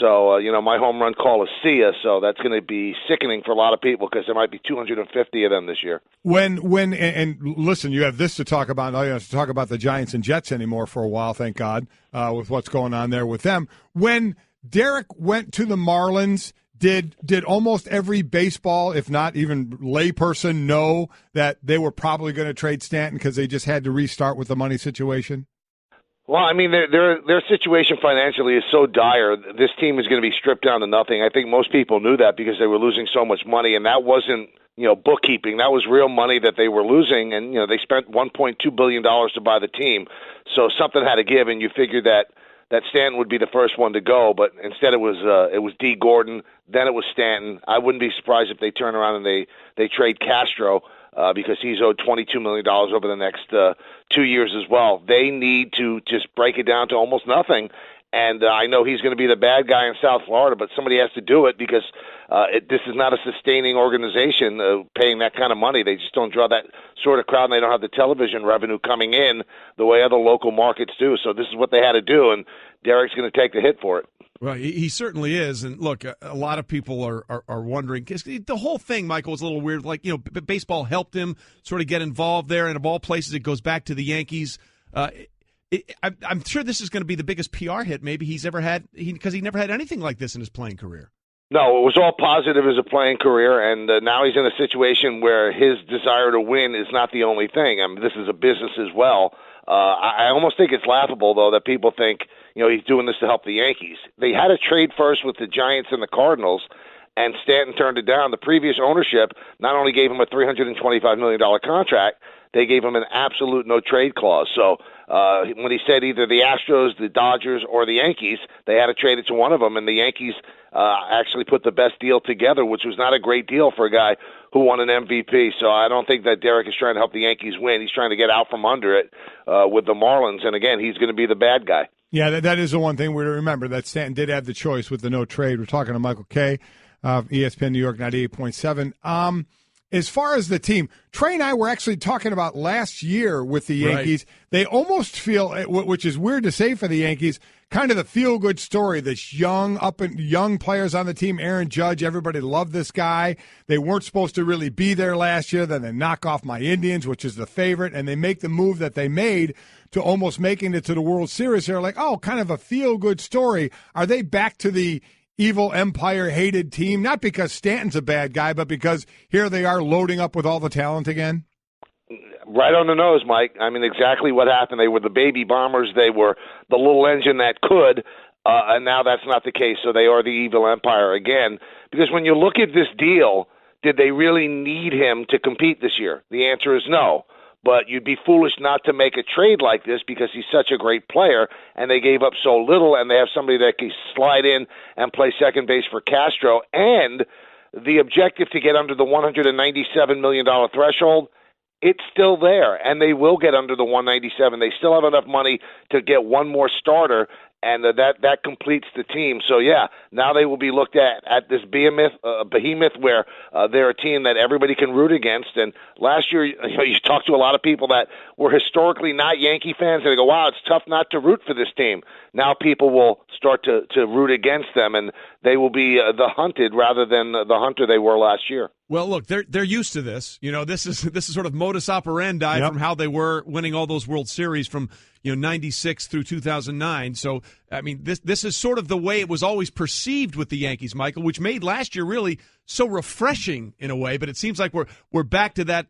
So, my home run call is Sia, so that's going to be sickening for a lot of people because there might be 250 of them this year. And listen, you have this to talk about. I don't have to talk about the Giants and Jets anymore for a while, thank God, with what's going on there with them. When Derek went to the Marlins, Did almost every baseball, if not even layperson, know that they were probably going to trade Stanton because they just had to restart with the money situation? Well, I mean, their situation financially is so dire. This team is going to be stripped down to nothing. I think most people knew that because they were losing so much money, and that wasn't, bookkeeping. That was real money that they were losing, and, they spent $1.2 billion to buy the team. So something had to give, and you figured that Stanton would be the first one to go, but instead it was D. Gordon, then it was Stanton. I wouldn't be surprised if they turn around and they trade Castro because he's owed $22 million over the next 2 years as well. They need to just break it down to almost nothing. And I know he's going to be the bad guy in South Florida, but somebody has to do it because this is not a sustaining organization paying that kind of money. They just don't draw that sort of crowd, and they don't have the television revenue coming in the way other local markets do. So this is what they had to do, and Derek's going to take the hit for it. Well, he certainly is. And look, a lot of people are wondering, because the whole thing, Michael, was a little weird. Like, baseball helped him sort of get involved there, and of all places, it goes back to the Yankees. I'm sure this is going to be the biggest PR hit maybe he's ever had, because he never had anything like this in his playing career. No, it was all positive as a playing career, and now he's in a situation where his desire to win is not the only thing. I mean, this is a business as well. I almost think it's laughable, though, that people think, he's doing this to help the Yankees. They had a trade first with the Giants and the Cardinals, and Stanton turned it down. The previous ownership not only gave him a $325 million contract, they gave him an absolute no-trade clause. So when he said either the Astros, the Dodgers, or the Yankees, they had to trade it to one of them, and the Yankees actually put the best deal together, which was not a great deal for a guy who won an MVP. So I don't think that Derek is trying to help the Yankees win. He's trying to get out from under it with the Marlins, and again, he's going to be the bad guy. Yeah, that is the one thing we're to remember, that Stanton did have the choice with the no-trade. We're talking to Michael Kay of ESPN New York 98.7. As far as the team, Trey and I were actually talking about last year with the Yankees. Right. They almost feel, which is weird to say for the Yankees, kind of the feel-good story. This young players on the team. Aaron Judge, everybody loved this guy. They weren't supposed to really be there last year. Then they knock off my Indians, which is the favorite, and they make the move that they made to almost making it to the World Series. They're like, oh, kind of a feel-good story. Are they back to the evil empire-hated team, not because Stanton's a bad guy, but because here they are loading up with all the talent again? Right on the nose, Mike. I mean, exactly what happened. They were the baby bombers. They were the little engine that could, and now that's not the case, so they are the evil empire again. Because when you look at this deal, did they really need him to compete this year? The answer is no. But you'd be foolish not to make a trade like this because he's such a great player, and they gave up so little, and they have somebody that can slide in and play second base for Castro. And the objective to get under the $197 million threshold, it's still there, and they will get under the 197. They still have enough money to get one more starter, and that completes the team. So, yeah, now they will be looked at this behemoth where they're a team that everybody can root against. And last year, you talked to a lot of people that were historically not Yankee fans, and they go, wow, it's tough not to root for this team. Now people will start to root against them, and they will be the hunted rather than the hunter they were last year. Well, look, they're used to this. This is sort of modus operandi from how they were winning all those World Series from 96 through 2009. So, I mean, this is sort of the way it was always perceived with the Yankees, Michael, which made last year really so refreshing in a way. But it seems like we're back to that.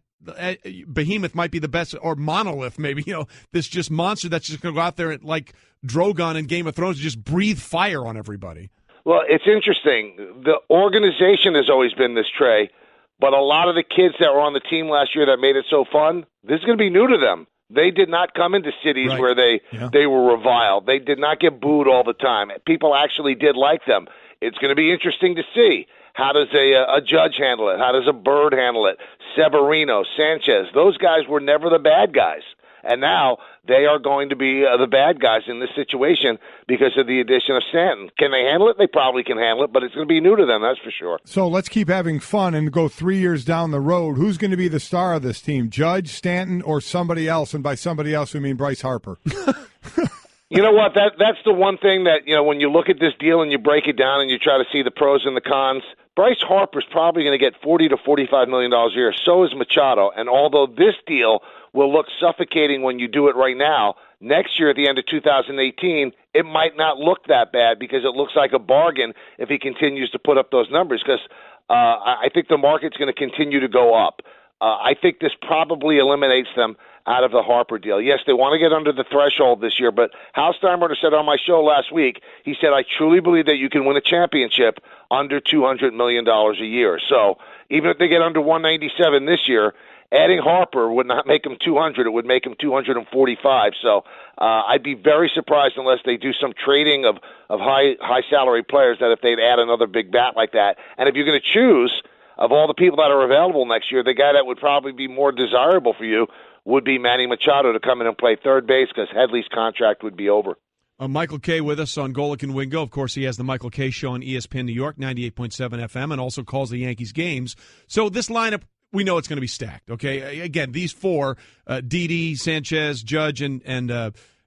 Behemoth might be the best, or monolith maybe. This just monster that's just going to go out there and, like Drogon in Game of Thrones, just breathe fire on everybody. Well, it's interesting. The organization has always been this, Trey. But a lot of the kids that were on the team last year that made it so fun, this is going to be new to them. They did not come into cities where they were reviled. They did not get booed all the time. People actually did like them. It's going to be interesting to see. How does a Judge handle it? How does a Bird handle it? Severino, Sanchez, those guys were never the bad guys. And now they are going to be the bad guys in this situation because of the addition of Stanton. Can they handle it? They probably can handle it, but it's going to be new to them, that's for sure. So let's keep having fun and go 3 years down the road. Who's going to be the star of this team, Judge, Stanton, or somebody else? And by somebody else, we mean Bryce Harper. You know what? That's the one thing that, when you look at this deal and you break it down and you try to see the pros and the cons, Bryce Harper's probably going to get $40 to $45 million a year. So is Machado. And although this deal will look suffocating when you do it right now, next year at the end of 2018, it might not look that bad because it looks like a bargain if he continues to put up those numbers, because I think the market's going to continue to go up. I think this probably eliminates them out of the Harper deal. Yes, they want to get under the threshold this year, but Hal Steinbrenner said on my show last week, he said, I truly believe that you can win a championship under $200 million a year. So even if they get under 197 this year, adding Harper would not make them 200. It would make them 245. So I'd be very surprised unless they do some trading of high salary players, that if they'd add another big bat like that. And if you're going to choose, of all the people that are available next year, the guy that would probably be more desirable for you would be Manny Machado to come in and play third base, because Headley's contract would be over. Michael Kay with us on Golic and Wingo. Of course, he has the Michael Kay Show on ESPN New York, 98.7 FM, and also calls the Yankees games. So this lineup, we know it's going to be stacked, okay? Again, these four, Didi, Sanchez, Judge, and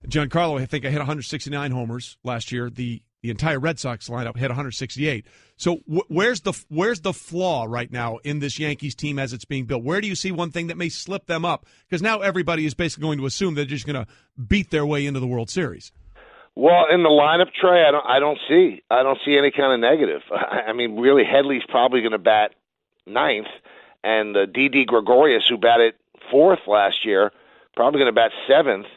Giancarlo, I think I hit 169 homers last year. The entire Red Sox lineup hit 168. So where's the flaw right now in this Yankees team as it's being built? Where do you see one thing that may slip them up? Because now everybody is basically going to assume they're just going to beat their way into the World Series. Well, in the lineup, Trey, I don't see any kind of negative. I mean, really, Headley's probably going to bat ninth, and Didi Gregorius, who batted fourth last year, probably going to bat seventh.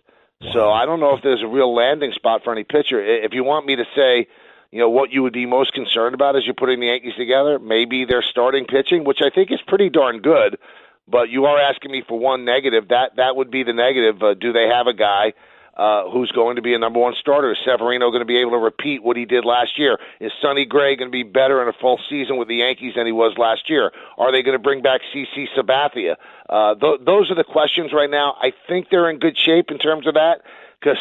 Wow. So I don't know if there's a real landing spot for any pitcher. If you want me to say, what you would be most concerned about as you're putting the Yankees together, maybe their starting pitching, which I think is pretty darn good. But you are asking me for one negative. That would be the negative. Do they have a guy who's going to be a number one starter? Is Severino going to be able to repeat what he did last year? Is Sonny Gray going to be better in a full season with the Yankees than he was last year? Are they going to bring back CC Sabathia? Those are the questions right now. I think they're in good shape in terms of that, because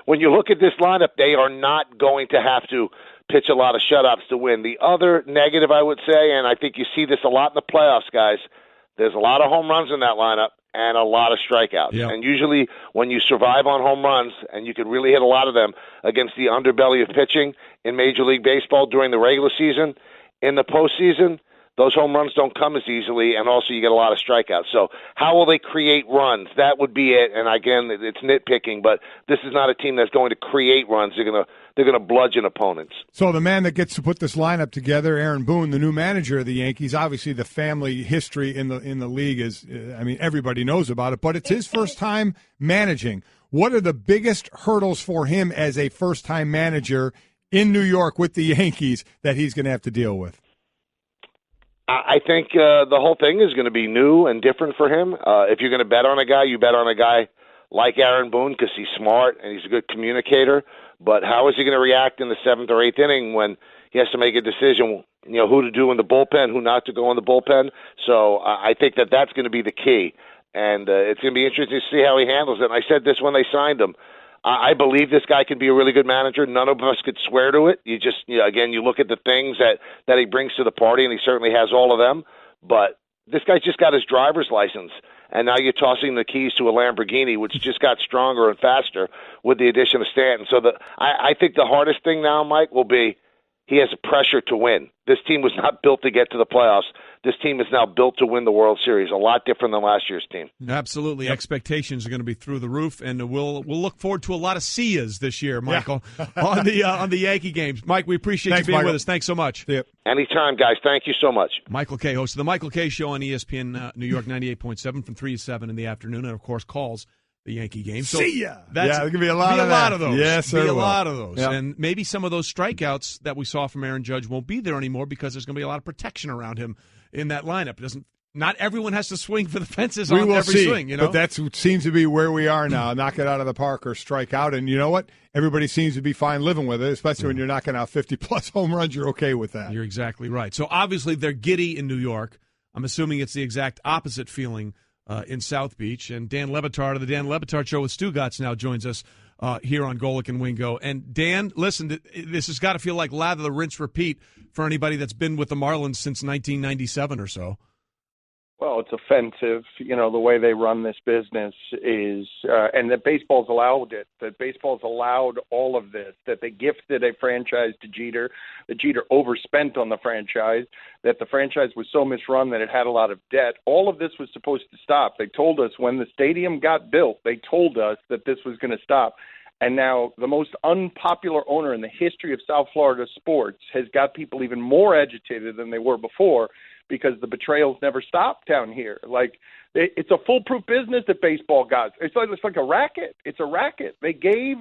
when you look at this lineup, they are not going to have to pitch a lot of shutouts to win. The other negative, I would say, and I think you see this a lot in the playoffs, guys, there's a lot of home runs in that lineup and a lot of strikeouts. Yep. And usually when you survive on home runs, and you can really hit a lot of them against the underbelly of pitching in Major League Baseball during the regular season, in the postseason, those home runs don't come as easily, and also you get a lot of strikeouts. So how will they create runs? That would be it. And again, it's nitpicking, but this is not a team that's going to create runs. They're going to bludgeon opponents. So the man that gets to put this lineup together, Aaron Boone, the new manager of the Yankees, obviously the family history in the league is, everybody knows about it, but it's his first time managing. What are the biggest hurdles for him as a first-time manager in New York with the Yankees that he's going to have to deal with? I think the whole thing is going to be new and different for him. If you're going to bet on a guy, you bet on a guy like Aaron Boone, because he's smart and he's a good communicator. But how is he going to react in the seventh or eighth inning when he has to make a decision, who to do in the bullpen, who not to go in the bullpen? So I think that's going to be the key. And it's going to be interesting to see how he handles it. And I said this when they signed him. I believe this guy can be a really good manager. None of us could swear to it. You just, again, you look at the things that he brings to the party, and he certainly has all of them. But this guy just got his driver's license, and now you're tossing the keys to a Lamborghini, which just got stronger and faster with the addition of Stanton. So I think the hardest thing now, Mike, will be he has a pressure to win. This team was not built to get to the playoffs. This team is now built to win the World Series, a lot different than last year's team. Absolutely. Yep. Expectations are going to be through the roof, and we'll look forward to a lot of Sias this year, Michael, on the Yankee games. Mike, we appreciate you being with us. Thanks so much. Yep. Anytime, guys. Thank you so much. Michael Kay, host of the Michael Kay Show on ESPN New York 98.7 from 3 to 7 in the afternoon, and, of course, calls the Yankee game. So see ya. There's going to be a lot of those. Yes, a lot of those. Yep. And maybe some of those strikeouts that we saw from Aaron Judge won't be there anymore because there's going to be a lot of protection around him in that lineup. Not everyone has to swing for the fences on every swing. But that seems to be where we are now. Knock it out of the park or strike out. And you know what? Everybody seems to be fine living with it, especially when you're knocking out 50-plus home runs. You're okay with that. You're exactly right. So obviously they're giddy in New York. I'm assuming it's the exact opposite feeling in South Beach. And Dan Le Batard of the Dan Le Batard Show with Stugotz now joins us here on Golic and Wingo. And Dan, listen, this has got to feel like lather, the rinse, repeat for anybody that's been with the Marlins since 1997 or so. Well, it's offensive. You know, the way they run this business is, and that baseball's allowed it, that baseball's allowed all of this, that they gifted a franchise to Jeter, that Jeter overspent on the franchise, that the franchise was so misrun that it had a lot of debt. All of this was supposed to stop. They told us when the stadium got built, they told us that this was going to stop. And now the most unpopular owner in the history of South Florida sports has got people even more agitated than they were before because the betrayals never stopped down here. Like, it's a foolproof business that baseball got. It's like a racket. It's a racket. They gave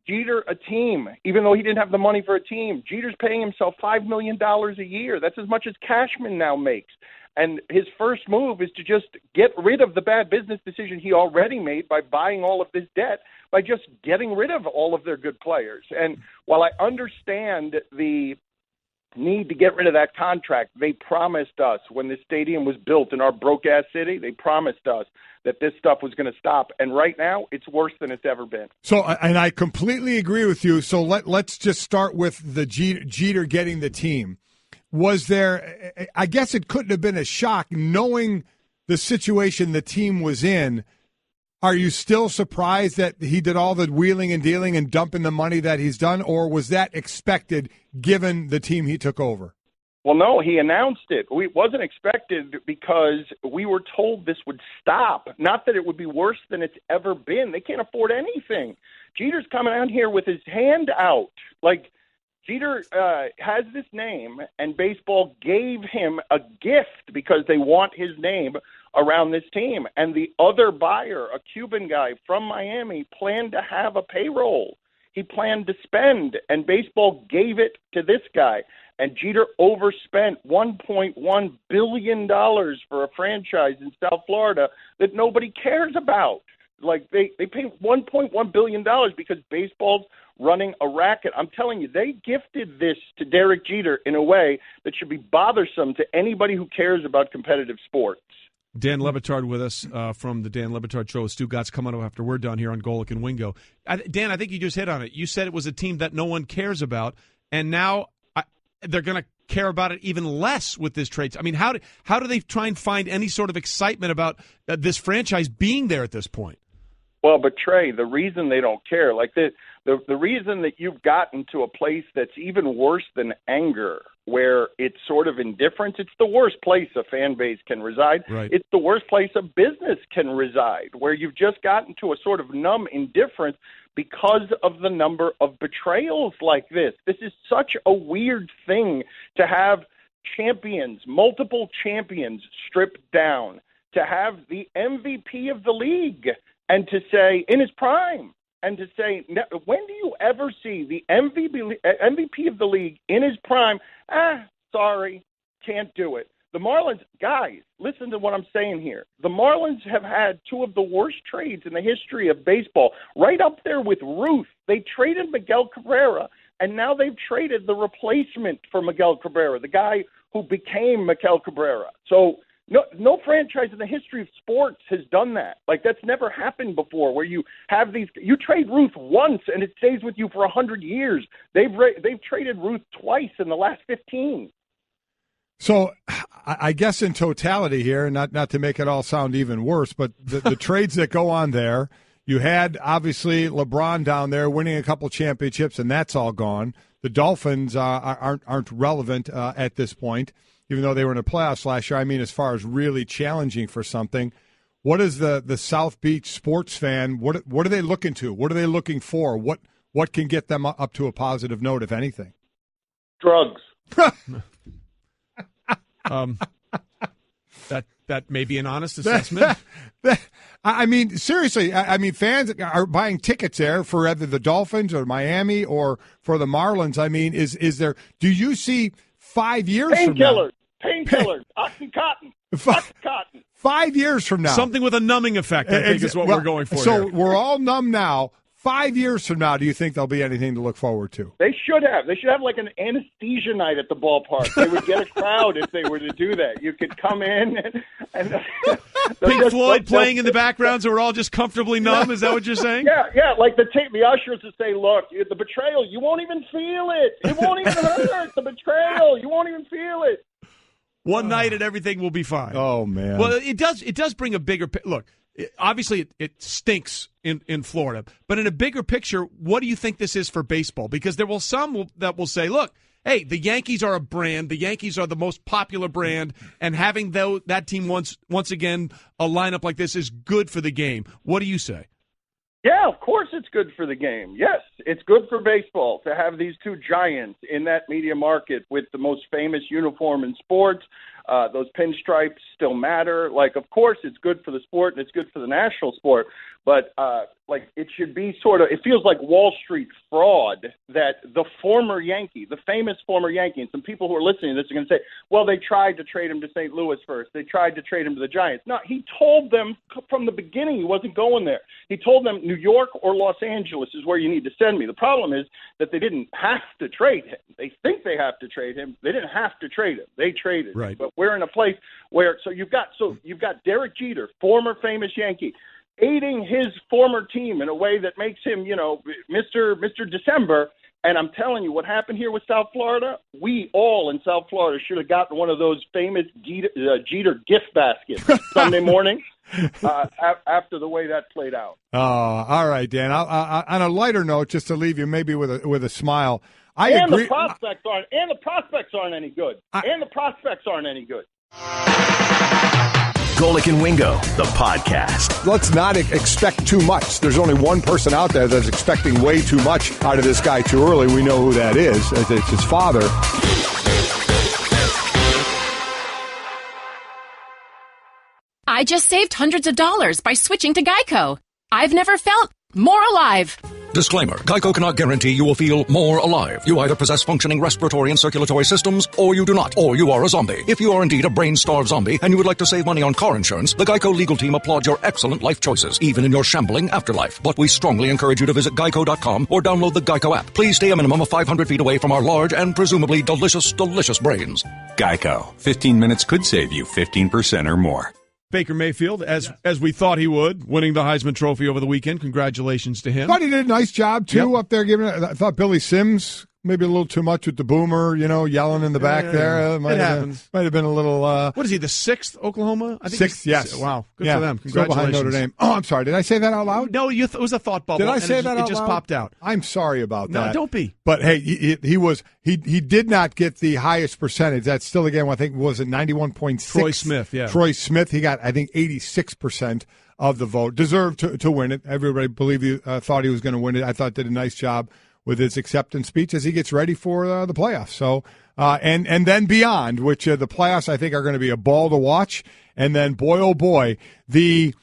Jeter a team, even though he didn't have the money for a team. Jeter's paying himself $5 million a year. That's as much as Cashman now makes. And his first move is to just get rid of the bad business decision he already made by buying all of this debt, by just getting rid of all of their good players. And while I understand the need to get rid of that contract, they promised us when this stadium was built in our broke-ass city, they promised us that this stuff was going to stop. And right now, it's worse than it's ever been. So, and I completely agree with you. So let's just start with the Jeter getting the team. Was there, I guess it couldn't have been a shock knowing the situation the team was in. Are you still surprised that he did all the wheeling and dealing and dumping the money that he's done, or was that expected given the team he took over? Well, no, he announced it. It wasn't expected because we were told this would stop, not that it would be worse than it's ever been. They can't afford anything. Jeter's coming out here with his hand out. Like, Jeter has this name, and baseball gave him a gift because they want his name around this team. And the other buyer, a Cuban guy from Miami, planned to have a payroll. He planned to spend, and baseball gave it to this guy. And Jeter overspent $1.1 billion for a franchise in South Florida that nobody cares about. Like, they paid $1.1 billion because baseball's running a racket. I'm telling you, they gifted this to Derek Jeter in a way that should be bothersome to anybody who cares about competitive sports. Dan Le Batard with us from the Dan Le Batard Show. Stu Gott's coming up after we're done here on Golic and Wingo. Dan, I think you just hit on it. You said it was a team that no one cares about, and now they're going to care about it even less with this trade. I mean, how do they try and find any sort of excitement about this franchise being there at this point? Well, but Trey, the reason they don't care, like the reason that you've gotten to a place that's even worse than anger, where it's sort of indifference, it's the worst place a fan base can reside. Right. It's the worst place a business can reside, where you've just gotten to a sort of numb indifference because of the number of betrayals like this. This is such a weird thing to have champions, multiple champions stripped down, to have the MVP of the league and to say, in his prime, and to say, when do you ever see the MVP of the league in his prime? Sorry, can't do it. The Marlins, guys, listen to what I'm saying here. The Marlins have had two of the worst trades in the history of baseball, right up there with Ruth. They traded Miguel Cabrera, and now they've traded the replacement for Miguel Cabrera, the guy who became Miguel Cabrera. So no franchise in the history of sports has done that. Like, that's never happened before, where you have these. You trade Ruth once and it stays with you for 100 years. They've traded Ruth twice in the last 15. So, I guess in totality here, not to make it all sound even worse, but the trades that go on there, you had obviously LeBron down there winning a couple championships, and that's all gone. The Dolphins aren't relevant at this point, even though they were in the playoffs last year. I mean, as far as really challenging for something, what is the South Beach sports fan? What are they looking to? What are they looking for? What can get them up to a positive note, if anything? Drugs. That may be an honest assessment. I mean, seriously, I mean, fans are buying tickets there for either the Dolphins or Miami or for the Marlins. I mean, is there? Do you see 5 years from now? Painkillers, Oxycontin. 5 years from now, something with a numbing effect, I think, is what we're going for. So here. We're all numb now. 5 years from now, do you think there'll be anything to look forward to? They should have. They should have like an anesthesia night at the ballpark. They would get a crowd if they were to do that. You could come in and Pink Floyd playing in the background, so we're all just comfortably numb. Is that what you're saying? Yeah. Like the ushers would say, "Look, the betrayal. You won't even feel it. It won't even hurt. The betrayal. You won't even feel it." one night and everything will be fine. Oh, man. Well, it does bring a bigger look. Obviously, it stinks in Florida, but in a bigger picture, what do you think this is for baseball? Because there will some that will say, look, hey, the Yankees are a brand. The Yankees are the most popular brand, and having that team once again a lineup like this is good for the game. What do you say? Yeah, of course it's good for the game. Yes, it's good for baseball to have these two giants in that media market with the most famous uniform in sports. Those pinstripes still matter. Like, of course, it's good for the sport and it's good for the national sport. But, it should be it feels like Wall Street fraud that the former Yankee, the famous former Yankee, and some people who are listening to this are going to say, well, they tried to trade him to St. Louis first. They tried to trade him to the Giants. No, he told them from the beginning he wasn't going there. He told them New York or Los Angeles is where you need to send me. The problem is that they didn't have to trade him. They think they have to trade him. They didn't have to trade him. They traded him. But we're in a place where you've got Derek Jeter, former famous Yankee, aiding his former team in a way that makes him, Mr. December. And I'm telling you, what happened here with South Florida, we all in South Florida should have gotten one of those famous Jeter gift baskets Sunday morning after the way that played out. Oh, all right, Dan. On a lighter note, just to leave you maybe with a smile, I agree. The prospects aren't any good. Golic and Wingo, the podcast. Let's not expect too much. There's only one person out there that's expecting way too much out of this guy too early. We know who that is. It's his father. I just saved hundreds of dollars by switching to Geico. I've never felt more alive. Disclaimer. Geico cannot guarantee you will feel more alive. You either possess functioning respiratory and circulatory systems, or you do not, or you are a zombie. If you are indeed a brain-starved zombie and you would like to save money on car insurance, the Geico legal team applauds your excellent life choices, even in your shambling afterlife. But we strongly encourage you to visit geico.com or download the Geico app. Please stay a minimum of 500 feet away from our large and presumably delicious, delicious brains. Geico. 15 minutes could save you 15% or more. Baker Mayfield, as we thought he would, winning the Heisman Trophy over the weekend. Congratulations to him. I thought he did a nice job, too, up there. I thought Billy Sims, maybe a little too much with the boomer, yelling in the back there. It happens. Might have been a little... what is he, the 6th Oklahoma? I think 6th, yes. Wow, good for them. Congratulations. Behind Notre Dame. Oh, I'm sorry. Did I say that out loud? No, it was a thought bubble. Did I say that out loud? It just popped out. I'm sorry about that. No, don't be. But, hey, he did not get the highest percentage. That's still, again, I think, was it 91.6? Troy Smith, yeah. Troy Smith, he got, I think, 86% of the vote. Deserved to win it. Everybody thought he was going to win it. I thought did a nice job with his acceptance speech as he gets ready for the playoffs. So, and then beyond, which the playoffs I think are going to be a ball to watch. And then, boy, oh boy, the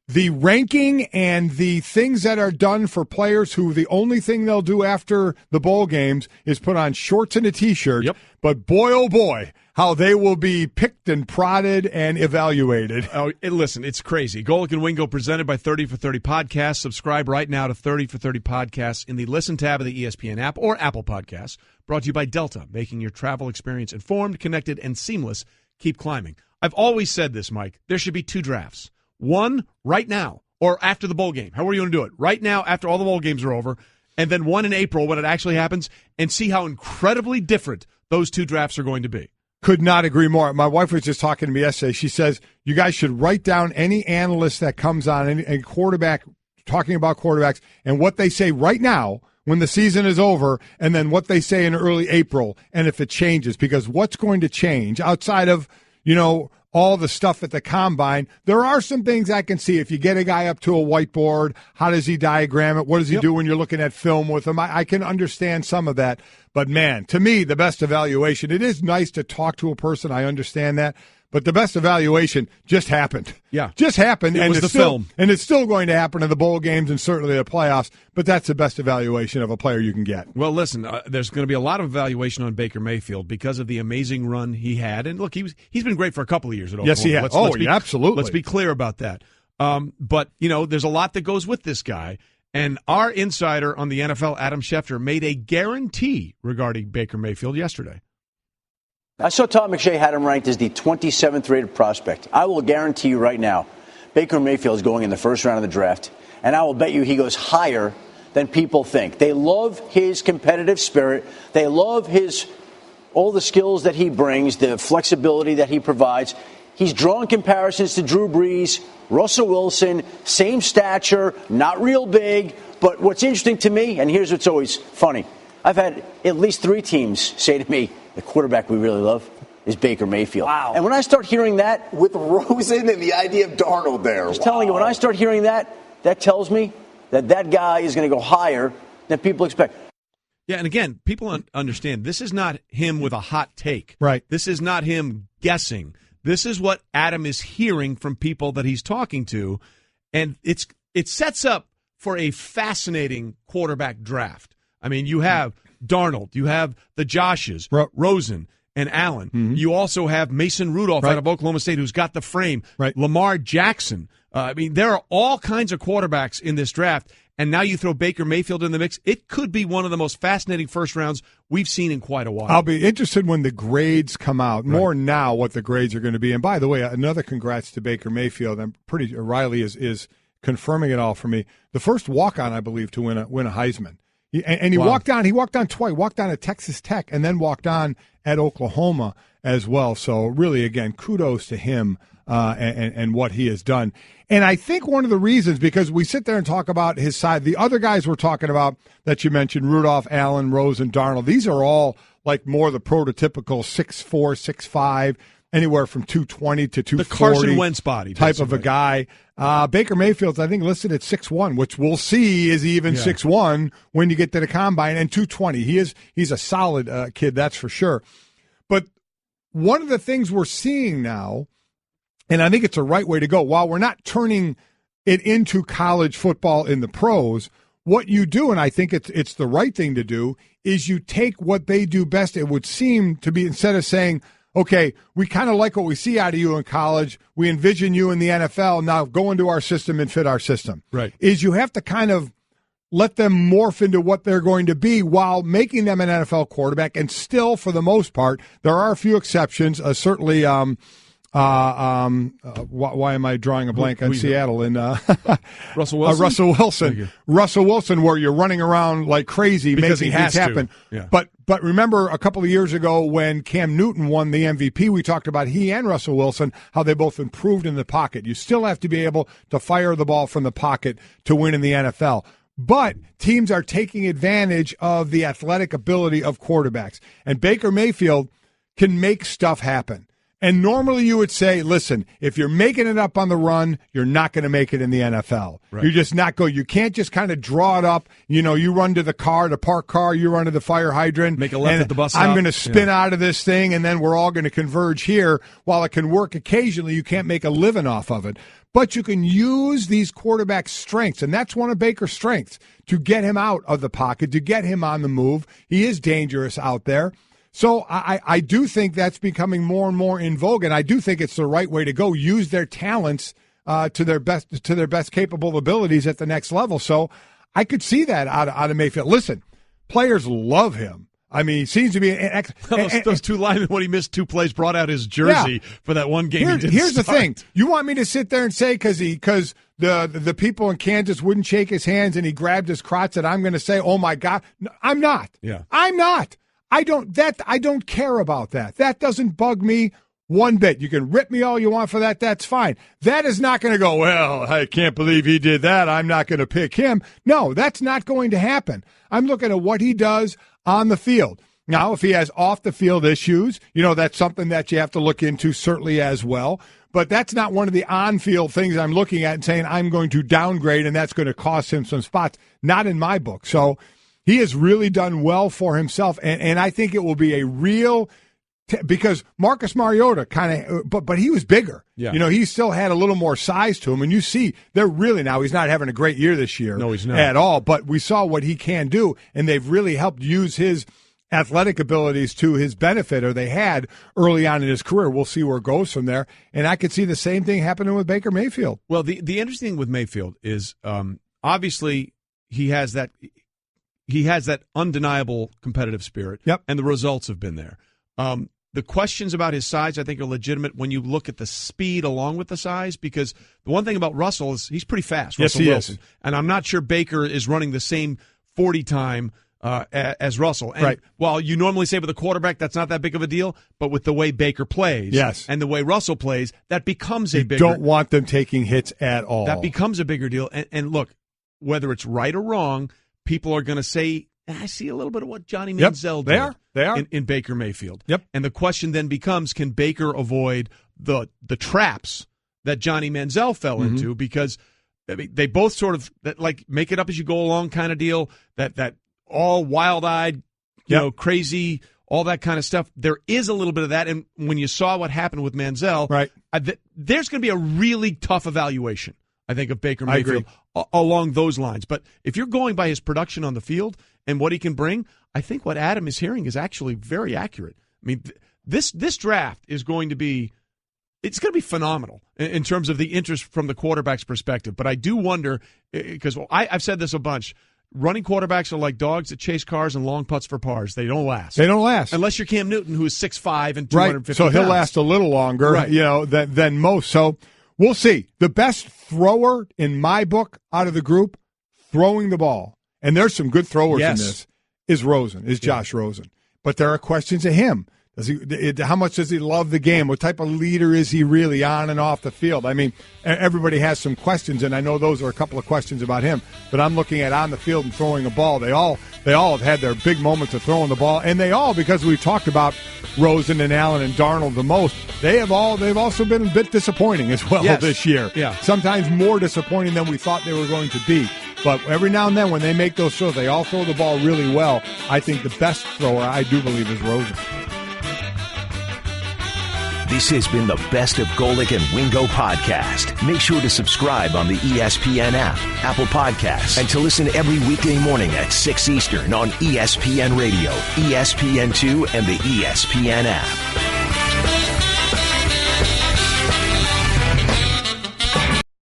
ranking and the things that are done for players who the only thing they'll do after the bowl games is put on shorts and a T-shirt. Yep. But boy, oh boy, how they will be picked and prodded and evaluated. Oh, listen, it's crazy. Golic and Wingo presented by 30 for 30 Podcasts. Subscribe right now to 30 for 30 Podcasts in the Listen tab of the ESPN app or Apple Podcasts. Brought to you by Delta, making your travel experience informed, connected, and seamless. Keep climbing. I've always said this, Mike. There should be two drafts. One right now or after the bowl game. How are you going to do it? Right now after all the bowl games are over, and then one in April when it actually happens, and see how incredibly different those two drafts are going to be. Could not agree more. My wife was just talking to me yesterday. She says, you guys should write down any analyst that comes on, any quarterback, talking about quarterbacks, and what they say right now when the season is over, and then what they say in early April, and if it changes. Because what's going to change outside of, all the stuff at the combine, there are some things I can see. If you get a guy up to a whiteboard, how does he diagram it? What does he do when you're looking at film with him? I can understand some of that. But, man, to me, the best evaluation, it is nice to talk to a person. I understand that. But the best evaluation just happened. Yeah. Just happened. It was the film. And it's still going to happen in the bowl games and certainly the playoffs. But that's the best evaluation of a player you can get. Well, listen, there's going to be a lot of evaluation on Baker Mayfield because of the amazing run he had. And, look, he's been great for a couple of years at Oklahoma. Yes, he has. Absolutely. Let's be clear about that. But, there's a lot that goes with this guy. And our insider on the NFL, Adam Schefter, made a guarantee regarding Baker Mayfield yesterday. I saw Todd McShay had him ranked as the 27th rated prospect. I will guarantee you right now, Baker Mayfield is going in the first round of the draft, and I will bet you he goes higher than people think. They love his competitive spirit. They love his all the skills that he brings, the flexibility that he provides. He's drawing comparisons to Drew Brees, Russell Wilson, same stature, not real big. But what's interesting to me, and here's what's always funny, I've had at least 3 teams say to me, the quarterback we really love is Baker Mayfield. Wow. And when I start hearing that, with Rosen and the idea of Darnold there. I was telling you, when I start hearing that, that tells me that guy is going to go higher than people expect. Yeah, and again, people understand this is not him with a hot take. Right. This is not him guessing. This is what Adam is hearing from people that he's talking to, and it sets up for a fascinating quarterback draft. I mean, you have Darnold, you have the Joshes, Rosen, and Allen. Mm-hmm. You also have Mason Rudolph out of Oklahoma State, who's got the frame. Right. Lamar Jackson. I mean, there are all kinds of quarterbacks in this draft, and now you throw Baker Mayfield in the mix. It could be one of the most fascinating first rounds we've seen in quite a while. I'll be interested when the grades come out. More now what the grades are going to be. And by the way, another congrats to Baker Mayfield. I'm pretty Riley is confirming it all for me. The first walk-on, I believe, to win a Heisman. He walked on. He walked on twice. Walked on at Texas Tech and then walked on at Oklahoma as well. So really, again, kudos to him and what he has done. And I think one of the reasons, because we sit there and talk about his side, the other guys we're talking about that you mentioned, Rudolph, Allen, Rose, and Darnold, these are all like more the prototypical 6'4", 6'5", anywhere from 220 to 240. The Carson Wentz body. Type basically. of a guy. Baker Mayfield's, I think, listed at 6'1", which we'll see is even 6'1" when you get to the combine, and 220. He's a solid kid, that's for sure. But one of the things we're seeing now, and I think it's the right way to go, while we're not turning it into college football in the pros, what you do, and I think it's the right thing to do, is you take what they do best. It would seem to be, instead of saying, okay, we kind of like what we see out of you in college, we envision you in the NFL, now go into our system and fit our system. Right. Is you have to kind of let them morph into what they're going to be while making them an NFL quarterback. And still, for the most part, there are a few exceptions. Certainly, why am I drawing a blank on Seattle? And Russell Wilson? Russell Wilson, where you're running around like crazy because making things happen. Yeah. But remember a couple of years ago when Cam Newton won the MVP, we talked about he and Russell Wilson, how they both improved in the pocket. You still have to be able to fire the ball from the pocket to win in the NFL. But teams are taking advantage of the athletic ability of quarterbacks. And Baker Mayfield can make stuff happen. And normally you would say, listen, if you're making it up on the run, you're not going to make it in the NFL. Right. You're just not going. You can't just kind of draw it up. You know, you run to the park car, you run to the fire hydrant. Make a left at the bus stop. I'm going to spin out of this thing, and then we're all going to converge here. While it can work occasionally, you can't make a living off of it. But you can use these quarterback strengths, and that's one of Baker's strengths, to get him out of the pocket, to get him on the move. He is dangerous out there. So I do think that's becoming more and more in vogue, and I do think it's the right way to go. Use their talents to their best capable abilities at the next level. So I could see that out of Mayfield. Listen, players love him. I mean, he seems to be an those two linemen, when he missed 2 plays, brought out his jersey for that one game. Here's the thing: you want me to sit there and say because the people in Kansas wouldn't shake his hands and he grabbed his crotch that I'm going to say, oh my God? No, I'm not. Yeah, I'm not. I don't care about that. That doesn't bug me one bit. You can rip me all you want for that. That's fine. That is not going to go, well, I can't believe he did that. I'm not going to pick him. No, that's not going to happen. I'm looking at what he does on the field. Now, if he has off-the-field issues, that's something that you have to look into certainly as well. But that's not one of the on-field things I'm looking at and saying I'm going to downgrade and that's going to cost him some spots. Not in my book. So he has really done well for himself, and I think it will be a real because Marcus Mariota kind of, but he was bigger. Yeah. He still had a little more size to him, and you see they're really now. He's not having a great year this year. No, he's not at all. But we saw what he can do, and they've really helped use his athletic abilities to his benefit, or they had early on in his career. We'll see where it goes from there, and I could see the same thing happening with Baker Mayfield. Well, the interesting thing with Mayfield is obviously he has that. He has that undeniable competitive spirit, and the results have been there. The questions about his size, I think, are legitimate when you look at the speed along with the size, because the one thing about Russell is he's pretty fast, Russell Wilson. Is. And I'm not sure Baker is running the same 40 time as Russell. And right. while you normally say with a quarterback that's not that big of a deal, but with the way Baker plays and the way Russell plays, that becomes a bigger deal. You don't want them taking hits at all. That becomes a bigger deal. And look, whether it's right or wrong, people are going to say, I see a little bit of what Johnny Manziel did. They are. In Baker Mayfield. Yep. And the question then becomes, can Baker avoid the traps that Johnny Manziel fell into? Because they both sort of make it up as you go along kind of deal, that all wild-eyed, you know, crazy, all that kind of stuff. There is a little bit of that, and when you saw what happened with Manziel, there's going to be a really tough evaluation, I think, of Baker Mayfield along those lines. But if you're going by his production on the field and what he can bring, I think what Adam is hearing is actually very accurate. I mean, this draft is going to be phenomenal in terms of the interest from the quarterback's perspective. But I do wonder, because I've said this a bunch, running quarterbacks are like dogs that chase cars and long putts for pars. They don't last. Unless you're Cam Newton, who is 6'5" and 250 So he'll pounds. last a little longer, than most. So we'll see. The best thrower in my book out of the group, throwing the ball, and there's some good throwers in this, is Josh Rosen. But there are questions of him. How much does he love the game? What type of leader is he really on and off the field? I mean, everybody has some questions, and I know those are a couple of questions about him. But I'm looking at on the field and throwing a ball. They all have had their big moments of throwing the ball, and they all, because we've talked about Rosen and Allen and Darnold the most, they've also been a bit disappointing as well this year. Yeah. Sometimes more disappointing than we thought they were going to be. But every now and then when they make those throws, they all throw the ball really well. I think the best thrower, I do believe, is Rosen. This has been the Best of Golic and Wingo podcast. Make sure to subscribe on the ESPN app, Apple Podcasts, and to listen every weekday morning at 6 Eastern on ESPN Radio, ESPN2, and the ESPN app.